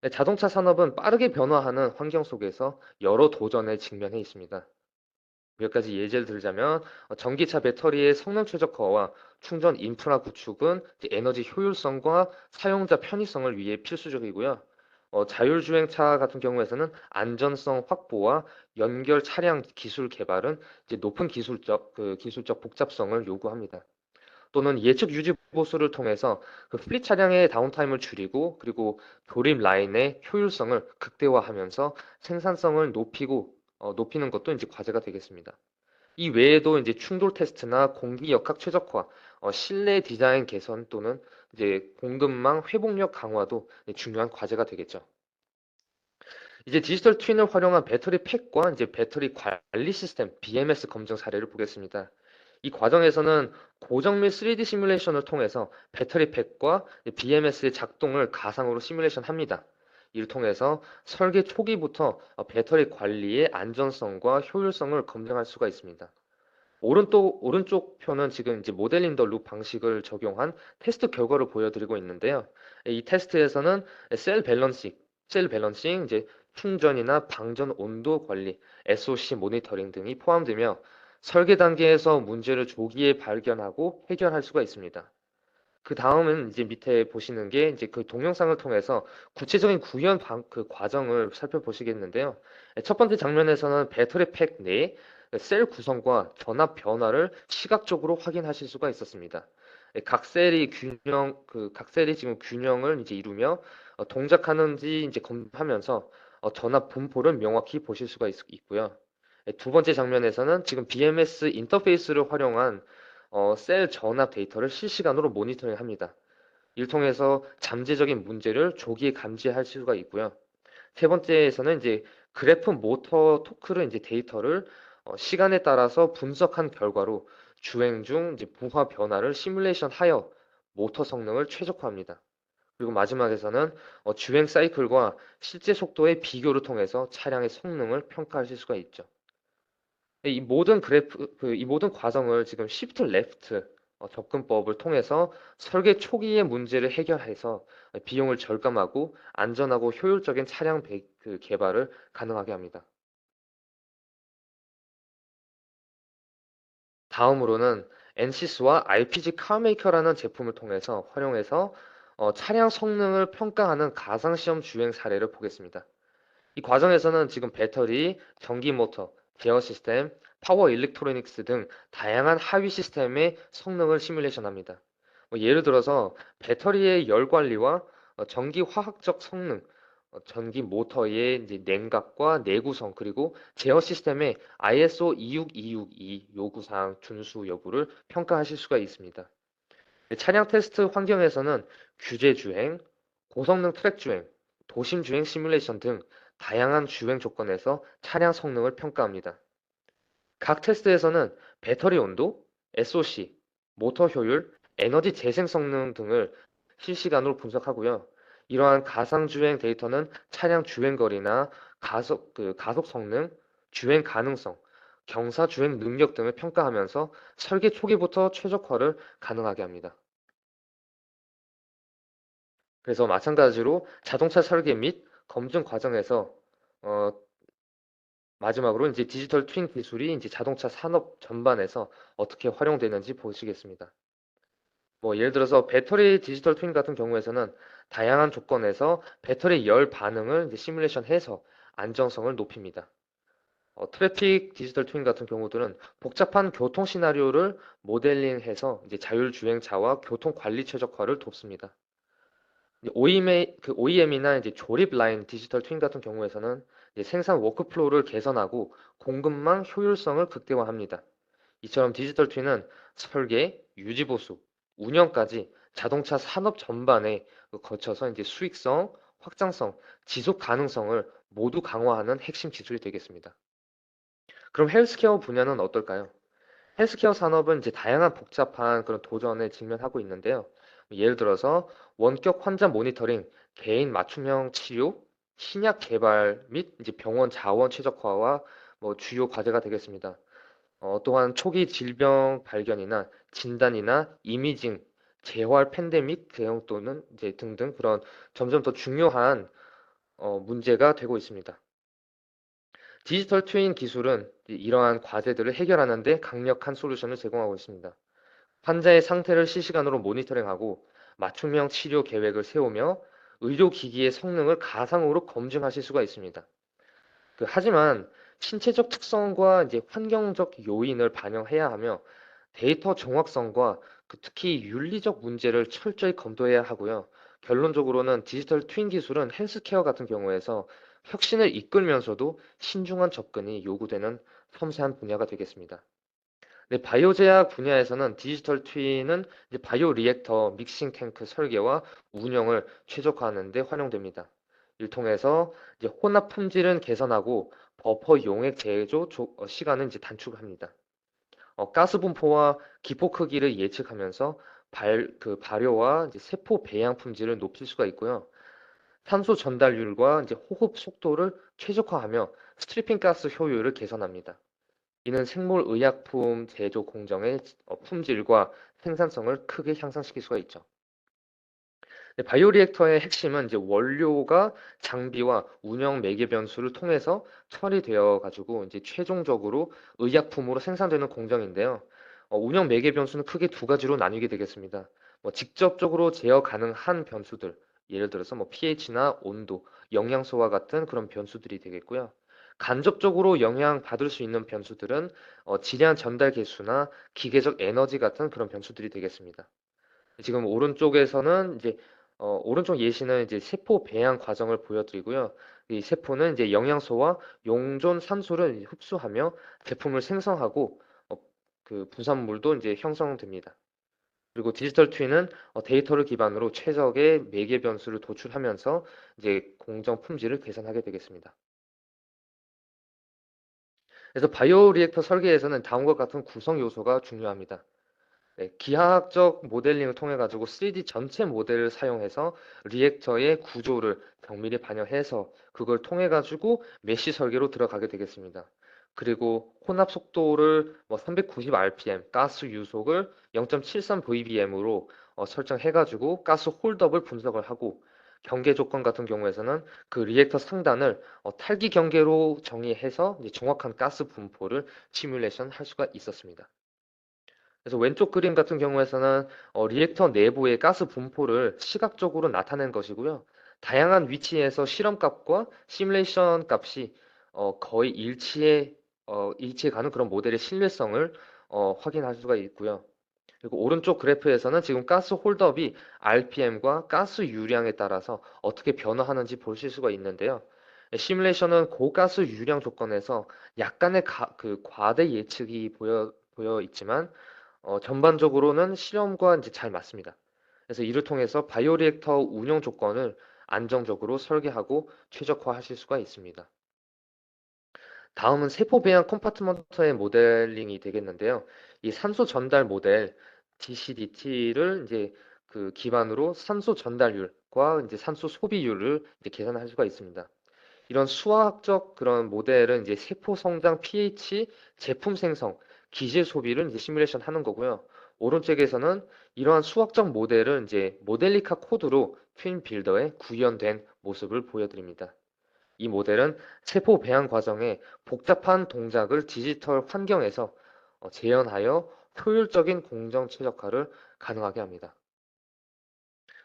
네, 자동차 산업은 빠르게 변화하는 환경 속에서 여러 도전에 직면해 있습니다. 몇 가지 예제를 들자면, 전기차 배터리의 성능 최적화와 충전 인프라 구축은 이제 에너지 효율성과 사용자 편의성을 위해 필수적이고요. 자율주행차 같은 경우에서는 안전성 확보와 연결 차량 기술 개발은 이제 높은 기술적 복잡성을 요구합니다. 또는 예측 유지 보수를 통해서 그 플릿 차량의 다운타임을 줄이고, 그리고 조립 라인의 효율성을 극대화하면서 생산성을 높이는 것도 이제 과제가 되겠습니다. 이 외에도 이제 충돌 테스트나 공기 역학 최적화, 실내 디자인 개선, 또는 이제 공급망 회복력 강화도 중요한 과제가 되겠죠. 이제 디지털 트윈을 활용한 배터리 팩과 이제 배터리 관리 시스템 BMS 검증 사례를 보겠습니다. 이 과정에서는 고정 및 3D 시뮬레이션을 통해서 배터리 팩과 BMS의 작동을 가상으로 시뮬레이션 합니다. 이를 통해서 설계 초기부터 배터리 관리의 안전성과 효율성을 검증할 수가 있습니다. 오른쪽 표는 지금 이제 모델 인 더 룹 방식을 적용한 테스트 결과를 보여드리고 있는데요. 이 테스트에서는 셀 밸런싱, 이제 충전이나 방전 온도 관리, SOC 모니터링 등이 포함되며, 설계 단계에서 문제를 조기에 발견하고 해결할 수가 있습니다. 그 다음은 이제 밑에 보시는 게 이제 그 동영상을 통해서 구체적인 그 과정을 살펴보시겠는데요. 첫 번째 장면에서는 배터리 팩 내에 셀 구성과 전압 변화를 시각적으로 확인하실 수가 있었습니다. 각 셀이 지금 균형을 이제 이루며 동작하는지 이제 검하면서 전압 분포를 명확히 보실 수가 있고요. 두 번째 장면에서는 지금 BMS 인터페이스를 활용한 셀 전압 데이터를 실시간으로 모니터링합니다. 이를 통해서 잠재적인 문제를 조기에 감지할 수가 있고요. 세 번째에서는 이제 그래프 모터 토크를 이제 데이터를 시간에 따라서 분석한 결과로 주행 중 이제 부하 변화를 시뮬레이션하여 모터 성능을 최적화합니다. 그리고 마지막에서는 주행 사이클과 실제 속도의 비교를 통해서 차량의 성능을 평가하실 수가 있죠. 이 모든 과정을 지금 Shift Left 접근법을 통해서 설계 초기의 문제를 해결해서 비용을 절감하고 안전하고 효율적인 개발을 가능하게 합니다. 다음으로는 NCS와 RPG 카메이커라는 제품을 통해서 활용해서 차량 성능을 평가하는 가상시험 주행 사례를 보겠습니다. 이 과정에서는 지금 배터리, 전기 모터, 제어 시스템, 파워 일렉트로닉스 등 다양한 하위 시스템의 성능을 시뮬레이션 합니다. 예를 들어서 배터리의 열 관리와 전기 화학적 성능, 전기 모터의 이제 냉각과 내구성, 그리고 제어 시스템의 ISO 26262 요구사항 준수 여부를 평가하실 수가 있습니다. 차량 테스트 환경에서는 규제 주행, 고성능 트랙 주행, 도심 주행 시뮬레이션 등 다양한 주행 조건에서 차량 성능을 평가합니다. 각 테스트에서는 배터리 온도, SOC, 모터 효율, 에너지 재생 성능 등을 실시간으로 분석하고요. 이러한 가상 주행 데이터는 차량 주행 거리나 가속 성능, 주행 가능성, 경사 주행 능력 등을 평가하면서 설계 초기부터 최적화를 가능하게 합니다. 그래서 마찬가지로 자동차 설계 및 검증 과정에서 어, 마지막으로 이제 디지털 트윈 기술이 이제 자동차 산업 전반에서 어떻게 활용되는지 보시겠습니다. 뭐 예를 들어서 배터리 디지털 트윈 같은 경우에서는 다양한 조건에서 배터리 열 반응을 이제 시뮬레이션해서 안정성을 높입니다. 트래픽 디지털 트윈 같은 경우들은 복잡한 교통 시나리오를 모델링해서 이제 자율주행차와 교통 관리 최적화를 돕습니다. OEM이나 이제 조립 라인 디지털 트윈 같은 경우에서는 이제 생산 워크플로우를 개선하고 공급망 효율성을 극대화합니다. 이처럼 디지털 트윈은 설계, 유지 보수, 운영까지 자동차 산업 전반에 거쳐서 이제 수익성, 확장성, 지속 가능성을 모두 강화하는 핵심 기술이 되겠습니다. 그럼 헬스케어 분야는 어떨까요? 헬스케어 산업은 이제 다양한 복잡한 그런 도전에 직면하고 있는데요. 예를 들어서 원격 환자 모니터링, 개인 맞춤형 치료, 신약 개발 및 이제 병원 자원 최적화와 주요 과제가 되겠습니다. 또한 초기 질병 발견이나 진단이나 이미징, 재활 팬데믹 대응 또는 이제 등등 그런 점점 더 중요한 문제가 되고 있습니다. 디지털 트윈 기술은 이러한 과제들을 해결하는 데 강력한 솔루션을 제공하고 있습니다. 환자의 상태를 실시간으로 모니터링하고 맞춤형 치료 계획을 세우며 의료기기의 성능을 가상으로 검증하실 수가 있습니다. 하지만 신체적 특성과 이제 환경적 요인을 반영해야 하며 데이터 정확성과 특히 윤리적 문제를 철저히 검토해야 하고요. 결론적으로는 디지털 트윈 기술은 헬스케어 같은 경우에서 혁신을 이끌면서도 신중한 접근이 요구되는 섬세한 분야가 되겠습니다. 네, 바이오제약 분야에서는 디지털 트윈은 이제 바이오 리액터 믹싱 탱크 설계와 운영을 최적화하는 데 활용됩니다. 이를 통해서 이제 혼합 품질은 개선하고 버퍼 용액 제조 시간은 이제 단축합니다. 가스 분포와 기포 크기를 예측하면서 발효와 이제 세포 배양 품질을 높일 수가 있고요. 탄소 전달률과 이제 호흡 속도를 최적화하며 스트리핑 가스 효율을 개선합니다. 이는 생물 의약품 제조 공정의 품질과 생산성을 크게 향상시킬 수가 있죠. 네, 바이오리액터의 핵심은 이제 원료가 장비와 운영 매개 변수를 통해서 처리되어 가지고 이제 최종적으로 의약품으로 생산되는 공정인데요. 운영 매개 변수는 크게 두 가지로 나뉘게 되겠습니다. 직접적으로 제어 가능한 변수들, 예를 들어서 pH나 온도, 영양소와 같은 그런 변수들이 되겠고요. 간접적으로 영향 받을 수 있는 변수들은 질량 전달 개수나 기계적 에너지 같은 그런 변수들이 되겠습니다. 지금 오른쪽에서는 이제 오른쪽 예시는 이제 세포 배양 과정을 보여드리고요. 이 세포는 이제 영양소와 용존 산소를 흡수하며 제품을 생성하고 어, 부산물도 이제 형성됩니다. 그리고 디지털 트윈은 데이터를 기반으로 최적의 매개 변수를 도출하면서 이제 공정 품질을 개선하게 되겠습니다. 그래서 바이오 리액터 설계에서는 다음과 같은 구성 요소가 중요합니다. 네, 기하학적 모델링을 통해 가지고 3D 전체 모델을 사용해서 리액터의 구조를 정밀히 반영해서 그걸 통해 가지고 메쉬 설계로 들어가게 되겠습니다. 그리고 혼합 속도를 390 rpm, 가스 유속을 0.73 vbm으로 설정해 가지고 가스 홀더블 분석을 하고 경계 조건 같은 경우에서는 그 리액터 상단을 탈기 경계로 정의해서 이제 정확한 가스 분포를 시뮬레이션 할 수가 있었습니다. 그래서 왼쪽 그림 같은 경우에서는 리액터 내부의 가스 분포를 시각적으로 나타낸 것이고요. 다양한 위치에서 실험값과 시뮬레이션 값이 거의 일치해 가는 그런 모델의 신뢰성을 확인할 수가 있고요. 그리고 오른쪽 그래프에서는 지금 가스 홀더비 RPM과 가스 유량에 따라서 어떻게 변화하는지 보실 수가 있는데요. 시뮬레이션은 고가스 유량 조건에서 약간의 과대 예측이 보여 있지만 전반적으로는 실험과 이제 잘 맞습니다. 그래서 이를 통해서 바이오리액터 운영 조건을 안정적으로 설계하고 최적화하실 수가 있습니다. 다음은 세포 배양 컴파트먼트의 모델링이 되겠는데요. 이 산소 전달 모델 DCDT를 이제 기반으로 산소 전달률과 이제 산소 소비율을 이제 계산할 수가 있습니다. 이런 수화학적 그런 모델은 이제 세포 성장 pH, 제품 생성, 기질 소비를 이제 시뮬레이션 하는 거고요. 오른쪽에서는 이러한 수학적 모델은 이제 모델리카 코드로 트윈 빌더에 구현된 모습을 보여드립니다. 이 모델은 세포 배양 과정에 복잡한 동작을 디지털 환경에서 재현하여 효율적인 공정 최적화를 가능하게 합니다.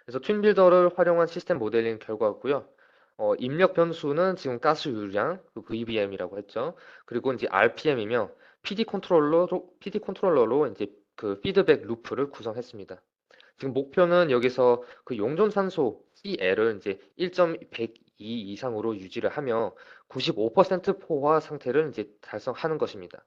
그래서 튠빌더를 활용한 시스템 모델링 결과고요. 입력 변수는 지금 가스 유량, VBM이라고 했죠. 그리고 이제 RPM이며 PD 컨트롤러로 이제 피드백 루프를 구성했습니다. 지금 목표는 여기서 용존 산소 CL을 이제 1.102 이상으로 유지를 하며 95% 포화 상태를 이제 달성하는 것입니다.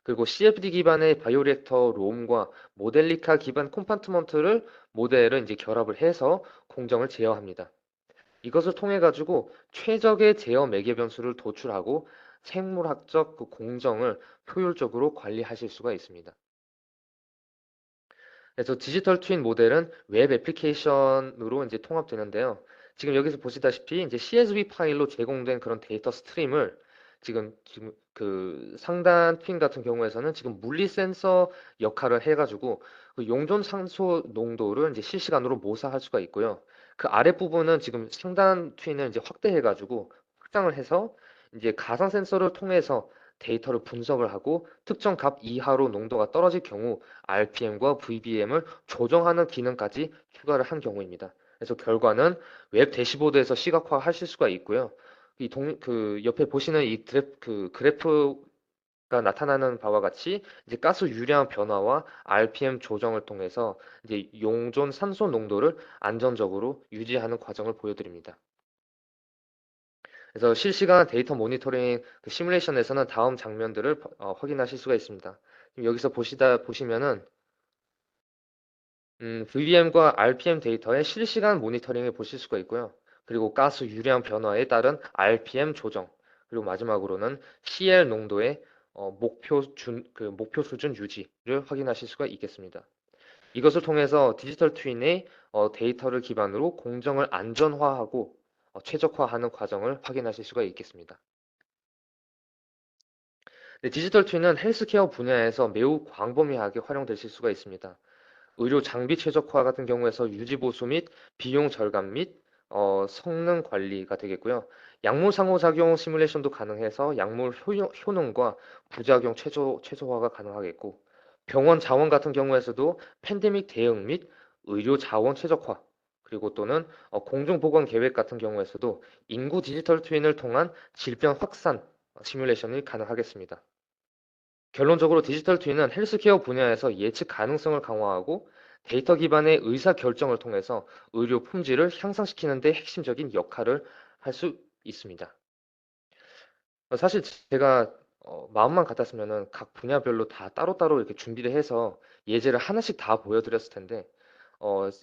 그리고 CFD 기반의 바이오리액터 롬과 모델리카 기반 컴파트먼트를 모델을 이제 결합을 해서 공정을 제어합니다. 이것을 통해 가지고 최적의 제어 매개 변수를 도출하고 생물학적 그 공정을 효율적으로 관리하실 수가 있습니다. 그래서 디지털 트윈 모델은 웹 애플리케이션으로 이제 통합되는데요. 지금 여기서 보시다시피 이제 CSV 파일로 제공된 그런 데이터 스트림을 지금 그 상단 트윈 같은 경우에서는 지금 물리 센서 역할을 해가지고 그 용존 산소 농도를 이제 실시간으로 모사할 수가 있고요. 그 아랫부분은 지금 상단 트윈을 이제 확대해가지고 확장을 해서 이제 가상 센서를 통해서 데이터를 분석을 하고 특정 값 이하로 농도가 떨어질 경우 RPM과 VBM을 조정하는 기능까지 추가를 한 경우입니다. 그래서 결과는 웹 대시보드에서 시각화하실 수가 있고요. 그 옆에 보시는 이 그래프가 나타나는 바와 같이 이제 가스 유량 변화와 RPM 조정을 통해서 이제 용존 산소 농도를 안정적으로 유지하는 과정을 보여드립니다. 그래서 실시간 데이터 모니터링 그 시뮬레이션에서는 다음 장면들을 확인하실 수가 있습니다. 여기서 보시면은 VM과 RPM 데이터의 실시간 모니터링을 보실 수가 있고요. 그리고 가스 유량 변화에 따른 RPM 조정, 그리고 마지막으로는 CL 농도의 목표 수준 유지를 확인하실 수가 있겠습니다. 이것을 통해서 디지털 트윈의 데이터를 기반으로 공정을 안전화하고 최적화하는 과정을 확인하실 수가 있겠습니다. 네, 디지털 트윈은 헬스케어 분야에서 매우 광범위하게 활용되실 수가 있습니다. 의료 장비 최적화 같은 경우에서 유지 보수 및 비용 절감 및 성능 관리가 되겠고요. 약물 상호작용 시뮬레이션도 가능해서 약물 효능과 부작용 최소화가 가능하겠고, 병원 자원 같은 경우에서도 팬데믹 대응 및 의료 자원 최적화, 그리고 또는 공중보건 계획 같은 경우에서도 인구 디지털 트윈을 통한 질병 확산 시뮬레이션이 가능하겠습니다. 결론적으로 디지털 트윈은 헬스케어 분야에서 예측 가능성을 강화하고 데이터 기반의 의사 결정을 통해서 의료 품질을 향상시키는 데 핵심적인 역할을 할 수 있습니다. 사실 제가 마음만 같았으면은 각 분야별로 다 따로따로 이렇게 준비를 해서 예제를 하나씩 다 보여드렸을 텐데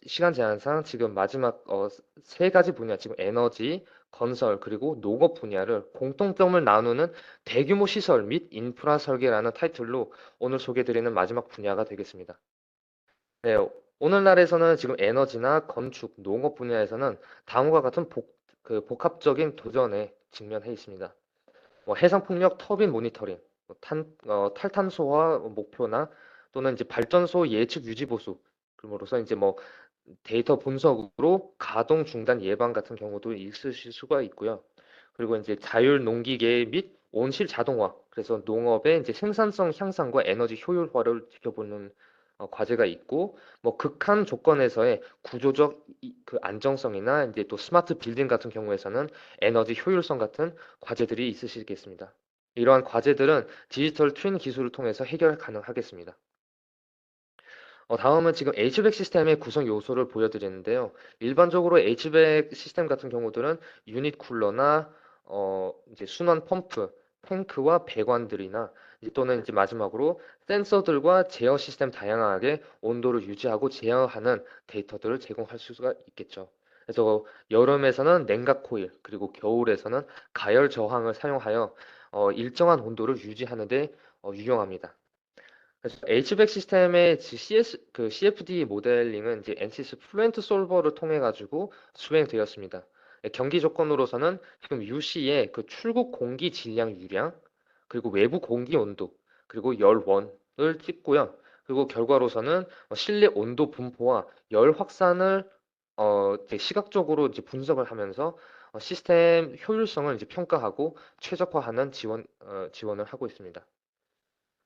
시간 제한상 지금 마지막 세 가지 분야, 지금 에너지, 건설, 그리고 농업 분야를 공통점을 나누는 대규모 시설 및 인프라 설계라는 타이틀로 오늘 소개드리는 마지막 분야가 되겠습니다. 네, 오늘날에서는 지금 에너지나 건축, 농업 분야에서는 다음과 같은 복합적인 도전에 직면해 있습니다. 해상 풍력 터빈 모니터링, 탈탄소화 목표나 또는 이제 발전소 예측 유지 보수, 그럼으로써 이제 데이터 분석으로 가동 중단 예방 같은 경우도 있으실 수가 있고요. 그리고 이제 자율 농기계 및 온실 자동화, 그래서 농업의 이제 생산성 향상과 에너지 효율화를 지켜보는 과제가 있고, 극한 조건에서의 구조적 그 안정성이나 이제 또 스마트 빌딩 같은 경우에서는 에너지 효율성 같은 과제들이 있으시겠습니다. 이러한 과제들은 디지털 트윈 기술을 통해서 해결 가능하겠습니다. 다음은 지금 HVAC 시스템의 구성 요소를 보여드리는데요. 일반적으로 HVAC 시스템 같은 경우들은 유닛 쿨러나 이제 순환 펌프, 탱크와 배관들이나 또는 이제 마지막으로 센서들과 제어 시스템 다양하게 온도를 유지하고 제어하는 데이터들을 제공할 수가 있겠죠. 그래서 여름에서는 냉각 코일, 그리고 겨울에서는 가열 저항을 사용하여 일정한 온도를 유지하는 데 유용합니다. 그래서 HVAC 시스템의 CFD 모델링은 이제 엔시스 플루엔트 솔버를 통해 가지고 수행되었습니다. 경기 조건으로서는 지금 UC의 그 출국 공기 질량 유량, 그리고 외부 공기 온도, 그리고 열원을 찍고요. 그리고 결과로서는 실내 온도 분포와 열 확산을 이제 시각적으로 이제 분석을 하면서 시스템 효율성을 이제 평가하고 최적화하는 지원을 하고 있습니다.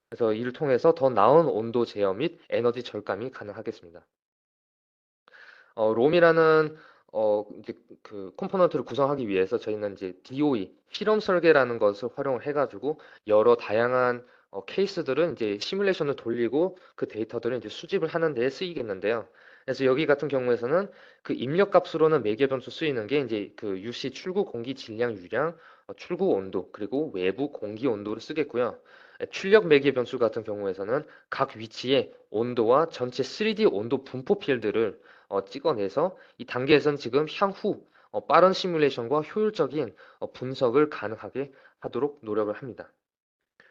그래서 이를 통해서 더 나은 온도 제어 및 에너지 절감이 가능하겠습니다. 롬이라는 이제 그 컴포넌트를 구성하기 위해서 저희는 이제 DOE 실험 설계라는 것을 활용을 해가지고 여러 다양한 케이스들은 이제 시뮬레이션을 돌리고 그 데이터들을 이제 수집을 하는 데 쓰이겠는데요. 그래서 여기 같은 경우에서는 그 입력 값으로는 매개 변수 쓰이는 게 이제 그 UC 출구 공기 질량 유량, 출구 온도, 그리고 외부 공기 온도를 쓰겠고요. 출력 매개 변수 같은 경우에서는 각 위치의 온도와 전체 3D 온도 분포 필드를 찍어내서 이 단계에서는 지금 향후 빠른 시뮬레이션과 효율적인 분석을 가능하게 하도록 노력을 합니다.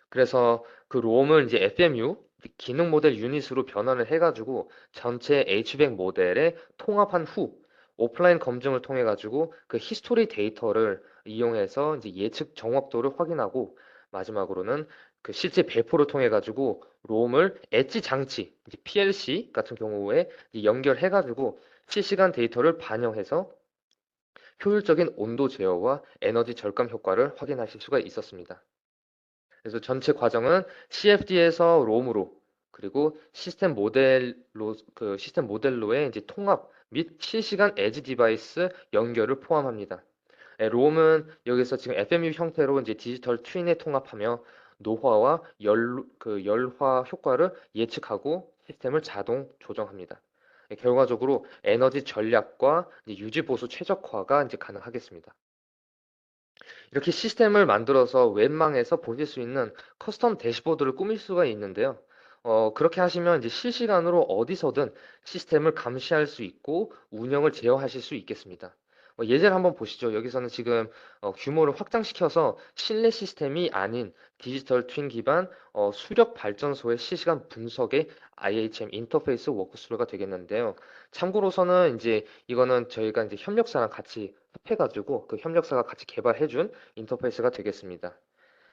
그래서 그 롬을 이제 FMU 기능 모델 유닛으로 변환을 해가지고 전체 H백 모델에 통합한 후 오프라인 검증을 통해 가지고 그 히스토리 데이터를 이용해서 이제 예측 정확도를 확인하고 마지막으로는 그 실제 배포를 통해 가지고 롬을 엣지 장치 이제 PLC 같은 경우에 이제 연결해 가지고 실시간 데이터를 반영해서 효율적인 온도 제어와 에너지 절감 효과를 확인하실 수가 있었습니다. 그래서 전체 과정은 CFD에서 롬으로 그리고 시스템 모델로의 이제 통합 및 실시간 에지 디바이스 연결을 포함합니다. 롬은 여기서 지금 FMU 형태로 이제 디지털 트윈에 통합하며 노화와 열화 효과를 예측하고 시스템을 자동 조정합니다. 결과적으로 에너지 전략과 유지 보수 최적화가 이제 가능하겠습니다. 이렇게 시스템을 만들어서 웹망에서 보실 수 있는 커스텀 대시보드를 꾸밀 수가 있는데요. 그렇게 하시면 이제 실시간으로 어디서든 시스템을 감시할 수 있고 운영을 제어하실 수 있겠습니다. 예제를 한번 보시죠. 여기서는 지금 규모를 확장시켜서 실내 시스템이 아닌 디지털 트윈 기반 수력 발전소의 실시간 분석의 IHM 인터페이스 워크스루가 되겠는데요. 참고로서는 이제 이거는 저희가 이제 협력사랑 같이 합해가지고 그 협력사가 같이 개발해준 인터페이스가 되겠습니다.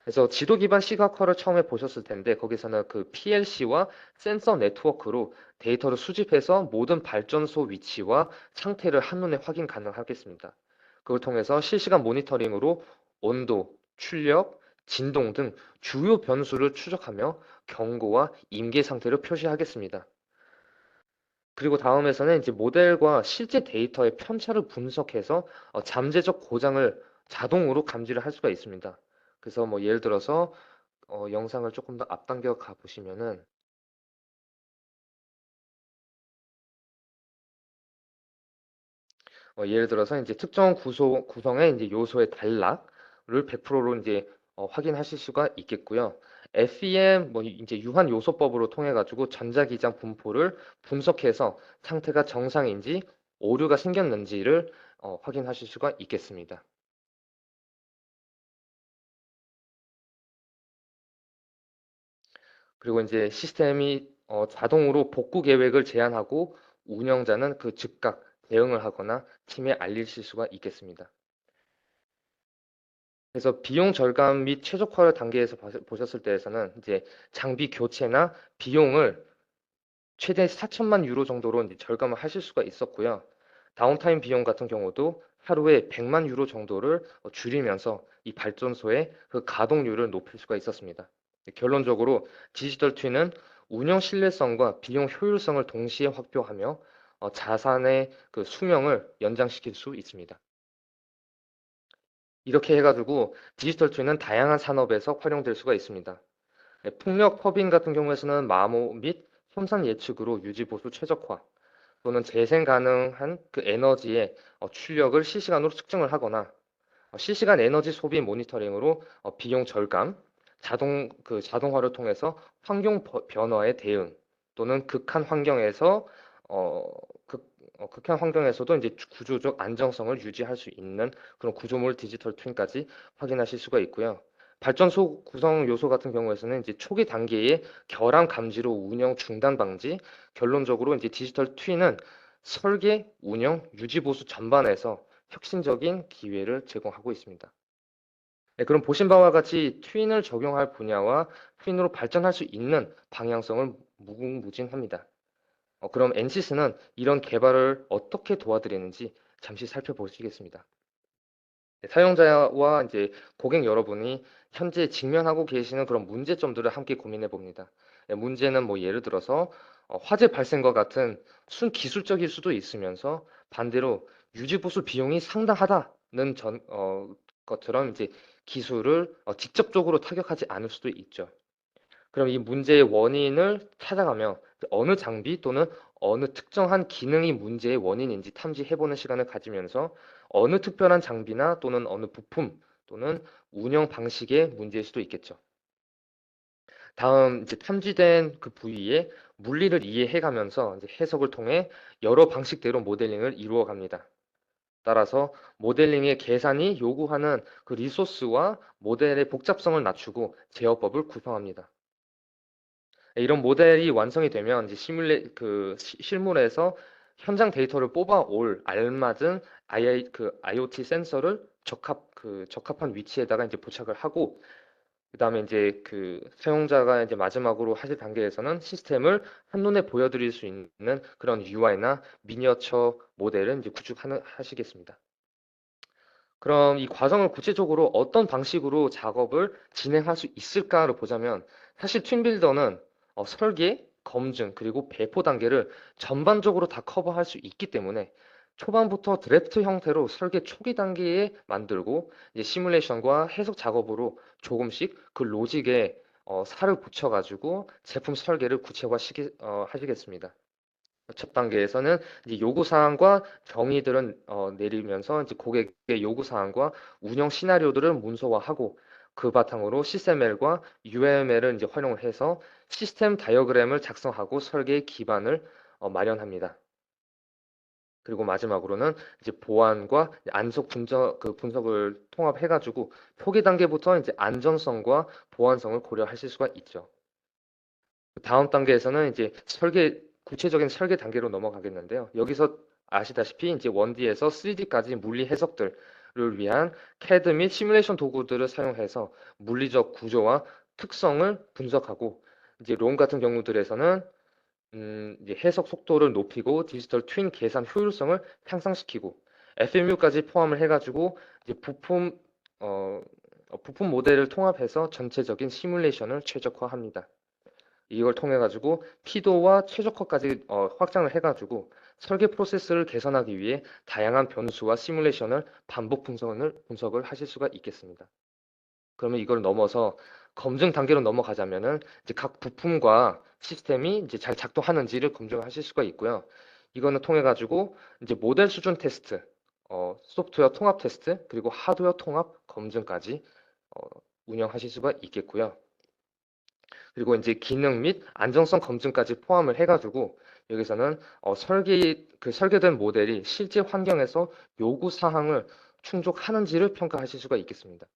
그래서 지도 기반 시각화를 처음에 보셨을 텐데 거기서는 그 PLC와 센서 네트워크로 데이터를 수집해서 모든 발전소 위치와 상태를 한눈에 확인 가능하겠습니다. 그걸 통해서 실시간 모니터링으로 온도, 출력, 진동 등 주요 변수를 추적하며 경고와 임계 상태를 표시하겠습니다. 그리고 다음에서는 이제 모델과 실제 데이터의 편차를 분석해서 잠재적 고장을 자동으로 감지를 할 수가 있습니다. 그래서 뭐 예를 들어서 영상을 조금 더 앞당겨 가 보시면은 예를 들어서 이제 특정 구성의 이제 요소의 단락을 100%로 이제 확인하실 수가 있겠고요. FEM 뭐 이제 유한 요소법으로 통해 가지고 전자기장 분포를 분석해서 상태가 정상인지 오류가 생겼는지를 확인하실 수가 있겠습니다. 그리고 이제 시스템이 자동으로 복구 계획을 제안하고 운영자는 그 즉각 대응을 하거나 팀에 알리실 수가 있겠습니다. 그래서 비용 절감 및 최적화 단계에서 보셨을 때에서는 이제 장비 교체나 비용을 최대 4천만 유로 정도로 이제 절감을 하실 수가 있었고요. 다운타임 비용 같은 경우도 하루에 100만 유로 정도를 줄이면서 이 발전소의 그 가동률을 높일 수가 있었습니다. 결론적으로 디지털 트윈은 운영 신뢰성과 비용 효율성을 동시에 확보하며 자산의 그 수명을 연장시킬 수 있습니다. 이렇게 해가지고 디지털 트윈은 다양한 산업에서 활용될 수가 있습니다. 풍력 터빈 같은 경우에서는 마모 및 손상 예측으로 유지 보수 최적화 또는 재생 가능한 그 에너지의 출력을 실시간으로 측정을 하거나 실시간 에너지 소비 모니터링으로 비용 절감, 자동화를 통해서 환경 변화에 대응 또는 어, 극한 환경에서도 이제 구조적 안정성을 유지할 수 있는 그런 구조물 디지털 트윈까지 확인하실 수가 있고요. 발전소 구성 요소 같은 경우에서는 이제 초기 단계의 결함 감지로 운영 중단 방지, 결론적으로 이제 디지털 트윈은 설계, 운영, 유지 보수 전반에서 혁신적인 기회를 제공하고 있습니다. 네, 그럼 보신 바와 같이 트윈을 적용할 분야와 트윈으로 발전할 수 있는 방향성은 무궁무진합니다. 그럼 엔시스는 이런 개발을 어떻게 도와드리는지 잠시 살펴보시겠습니다. 네, 사용자와 이제 고객 여러분이 현재 직면하고 계시는 그런 문제점들을 함께 고민해 봅니다. 네, 문제는 뭐 예를 들어서 화재 발생과 같은 순기술적일 수도 있으면서 반대로 유지보수 비용이 상당하다는 것처럼 이제 기술을 직접적으로 타격하지 않을 수도 있죠. 그럼 이 문제의 원인을 찾아가며 어느 장비 또는 어느 특정한 기능이 문제의 원인인지 탐지해보는 시간을 가지면서 어느 특별한 장비나 또는 어느 부품 또는 운영 방식의 문제일 수도 있겠죠. 다음 이제 탐지된 그 부위의 물리를 이해해가면서 이제 해석을 통해 여러 방식대로 모델링을 이루어 갑니다. 따라서 모델링의 계산이 요구하는 그 리소스와 모델의 복잡성을 낮추고 제어법을 구성합니다. 이런 모델이 완성이 되면 이제 실물에서 현장 데이터를 뽑아올 알맞은 IoT 센서를 적합한 위치에다가 이제 부착을 하고, 그다음에 이제 그 사용자가 이제 마지막으로 하실 단계에서는 시스템을 한눈에 보여드릴 수 있는 그런 UI나 미니어처 모델을 이제 하시겠습니다. 그럼 이 과정을 구체적으로 어떤 방식으로 작업을 진행할 수 있을까를 보자면, 사실 튠빌더는 설계, 검증, 그리고 배포 단계를 전반적으로 다 커버할 수 있기 때문에 초반부터 드래프트 형태로 설계 초기 단계에 만들고, 이제 시뮬레이션과 해석 작업으로 조금씩 그 로직에 살을 붙여가지고 제품 설계를 하시겠습니다. 첫 단계에서는 이제 요구사항과 정의들은 내리면서 이제 고객의 요구사항과 운영 시나리오들을 문서화하고, 그 바탕으로 시스템L과 UML을 이제 활용을 해서 시스템 다이어그램을 작성하고 설계의 기반을 마련합니다. 그리고 마지막으로는 이제 보안과 분석을 통합해가지고 초기 단계부터 이제 안전성과 보안성을 고려하실 수가 있죠. 다음 단계에서는 이제 구체적인 설계 단계로 넘어가겠는데요. 여기서 아시다시피 이제 1D에서 3D까지 물리 해석들을 위한 CAD 및 시뮬레이션 도구들을 사용해서 물리적 구조와 특성을 분석하고, 이제 롬 같은 경우들에서는 이제 해석 속도를 높이고 디지털 트윈 계산 효율성을 향상시키고, FMU까지 포함을 해가지고 이제 부품 모델을 통합해서 전체적인 시뮬레이션을 최적화합니다. 이걸 통해 가지고 피도와 최적화까지 확장을 해가지고 설계 프로세스를 개선하기 위해 다양한 변수와 시뮬레이션을 반복 분석을 하실 수가 있겠습니다. 그러면 이걸 넘어서 검증 단계로 넘어가자면은 이제 각 부품과 시스템이 이제 잘 작동하는지를 검증하실 수가 있고요. 이거는 통해 가지고 이제 모델 수준 테스트, 소프트웨어 통합 테스트, 그리고 하드웨어 통합 검증까지 어, 운영하실 수가 있겠고요. 그리고 이제 기능 및 안정성 검증까지 포함을 해가지고 여기서는 설계된 모델이 실제 환경에서 요구 사항을 충족하는지를 평가하실 수가 있겠습니다.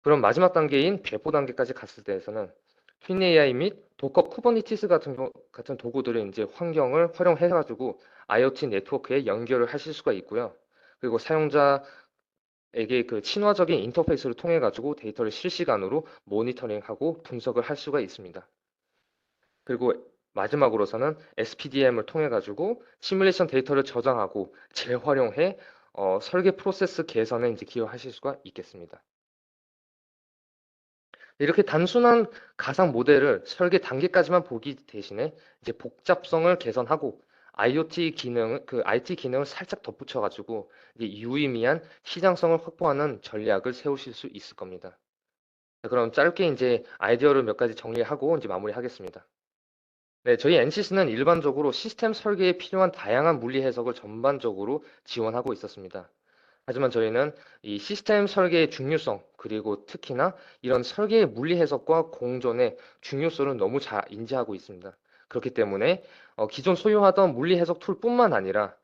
그럼 마지막 단계인 배포 단계까지 갔을 때에서는 튠AI 및 도커 쿠버니티스 같은 도구들의 이제 환경을 활용해가지고 IoT 네트워크에 연결을 하실 수가 있고요. 그리고 사용자에게 그 친화적인 인터페이스를 통해 가지고 데이터를 실시간으로 모니터링하고 분석을 할 수가 있습니다. 그리고 마지막으로서는 SPDM을 통해 가지고 시뮬레이션 데이터를 저장하고 재활용해 설계 프로세스 개선에 이제 기여하실 수가 있겠습니다. 이렇게 단순한 가상 모델을 설계 단계까지만 보기 대신에 이제 복잡성을 개선하고 IT 기능을 살짝 덧붙여 가지고 이제 유의미한 시장성을 확보하는 전략을 세우실 수 있을 겁니다. 자, 그럼 짧게 이제 아이디어를 몇 가지 정리하고 이제 마무리하겠습니다. 네, 저희 NCS는 일반적으로 시스템 설계에 필요한 다양한 물리 해석을 전반적으로 지원하고 있었습니다. 하지만 저희는 이 시스템 설계의 중요성, 그리고 특히나 이런 설계의 물리 해석과 공존의 중요성을 너무 잘 인지하고 있습니다. 그렇기 때문에 기존 소유하던 물리 해석 툴뿐만 아니라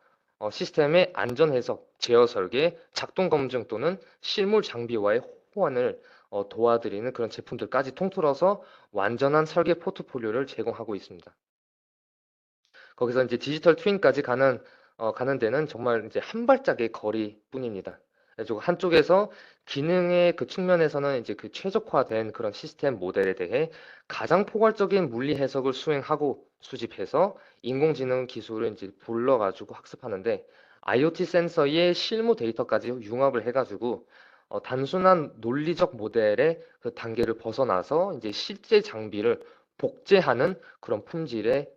시스템의 안전 해석, 제어 설계, 작동 검증 또는 실물 장비와의 호환을 도와드리는 그런 제품들까지 통틀어서 완전한 설계 포트폴리오를 제공하고 있습니다. 거기서 이제 디지털 트윈까지 가는 데는 정말 이제 한 발짝의 거리뿐입니다. 그래서 한쪽에서 기능의 그 측면에서는 이제 그 최적화된 그런 시스템 모델에 대해 가장 포괄적인 물리 해석을 수행하고 수집해서 인공지능 기술을 이제 불러가지고 학습하는데, IoT 센서의 실무 데이터까지 융합을 해가지고 단순한 논리적 모델의 그 단계를 벗어나서 이제 실제 장비를 복제하는 그런 품질의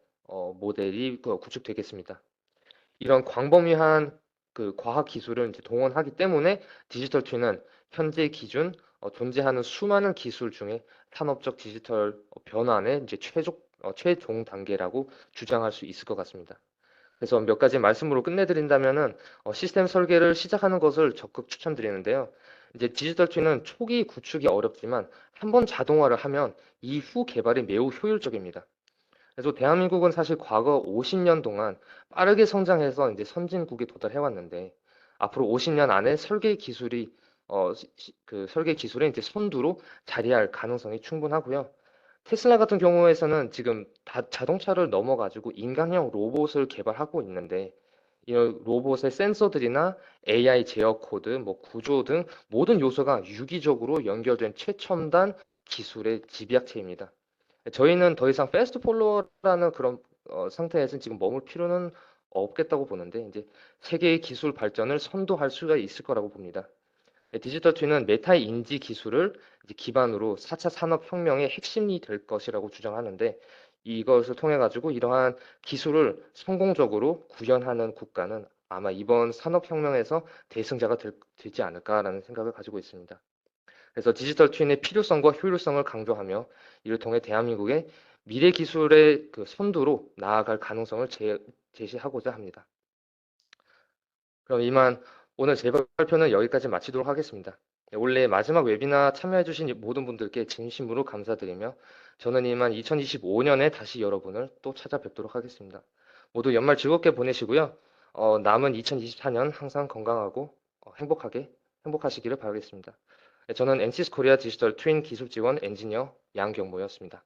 모델이 구축되겠습니다. 이런 광범위한 그 과학 기술을 이제 동원하기 때문에 디지털 트윈은 현재 기준 존재하는 수많은 기술 중에 산업적 디지털 변환의 이제 최종 단계라고 주장할 수 있을 것 같습니다. 그래서 몇 가지 말씀으로 끝내드린다면은 시스템 설계를 시작하는 것을 적극 추천드리는데요. 이제 디지털 트윈은 초기 구축이 어렵지만 한번 자동화를 하면 이후 개발이 매우 효율적입니다. 그래서 대한민국은 사실 과거 50년 동안 빠르게 성장해서 이제 선진국에 도달해 왔는데 앞으로 50년 안에 설계 기술이 그 설계 기술의 이제 선두로 자리할 가능성이 충분하고요. 테슬라 같은 경우에서는 지금 자동차를 넘어가지고 인간형 로봇을 개발하고 있는데 이 로봇의 센서들이나 AI 제어 코드, 뭐 구조 등 모든 요소가 유기적으로 연결된 최첨단 기술의 집약체입니다. 저희는 더 이상 패스트 폴로워라는 그런 상태에서 지금 머물 필요는 없겠다고 보는데 이제 세계의 기술 발전을 선도할 수가 있을 거라고 봅니다. 디지털 트윈은 메타의 인지 기술을 이제 기반으로 4차 산업혁명의 핵심이 될 것이라고 주장하는데 이것을 통해 가지고 이러한 기술을 성공적으로 구현하는 국가는 아마 이번 산업혁명에서 대승자가 되지 않을까라는 생각을 가지고 있습니다. 그래서 디지털 트윈의 필요성과 효율성을 강조하며 이를 통해 대한민국의 미래 기술의 그 선두로 나아갈 가능성을 제시하고자 합니다. 그럼 이만 오늘 제 발표는 여기까지 마치도록 하겠습니다. 네, 올해 마지막 웨비나 참여해주신 모든 분들께 진심으로 감사드리며 저는 이만 2025년에 다시 여러분을 또 찾아뵙도록 하겠습니다. 모두 연말 즐겁게 보내시고요. 남은 2024년 항상 건강하고 행복하시기를 바라겠습니다. 네, 저는 NC스 코리아 디지털 트윈 기술 지원 엔지니어 양경모였습니다.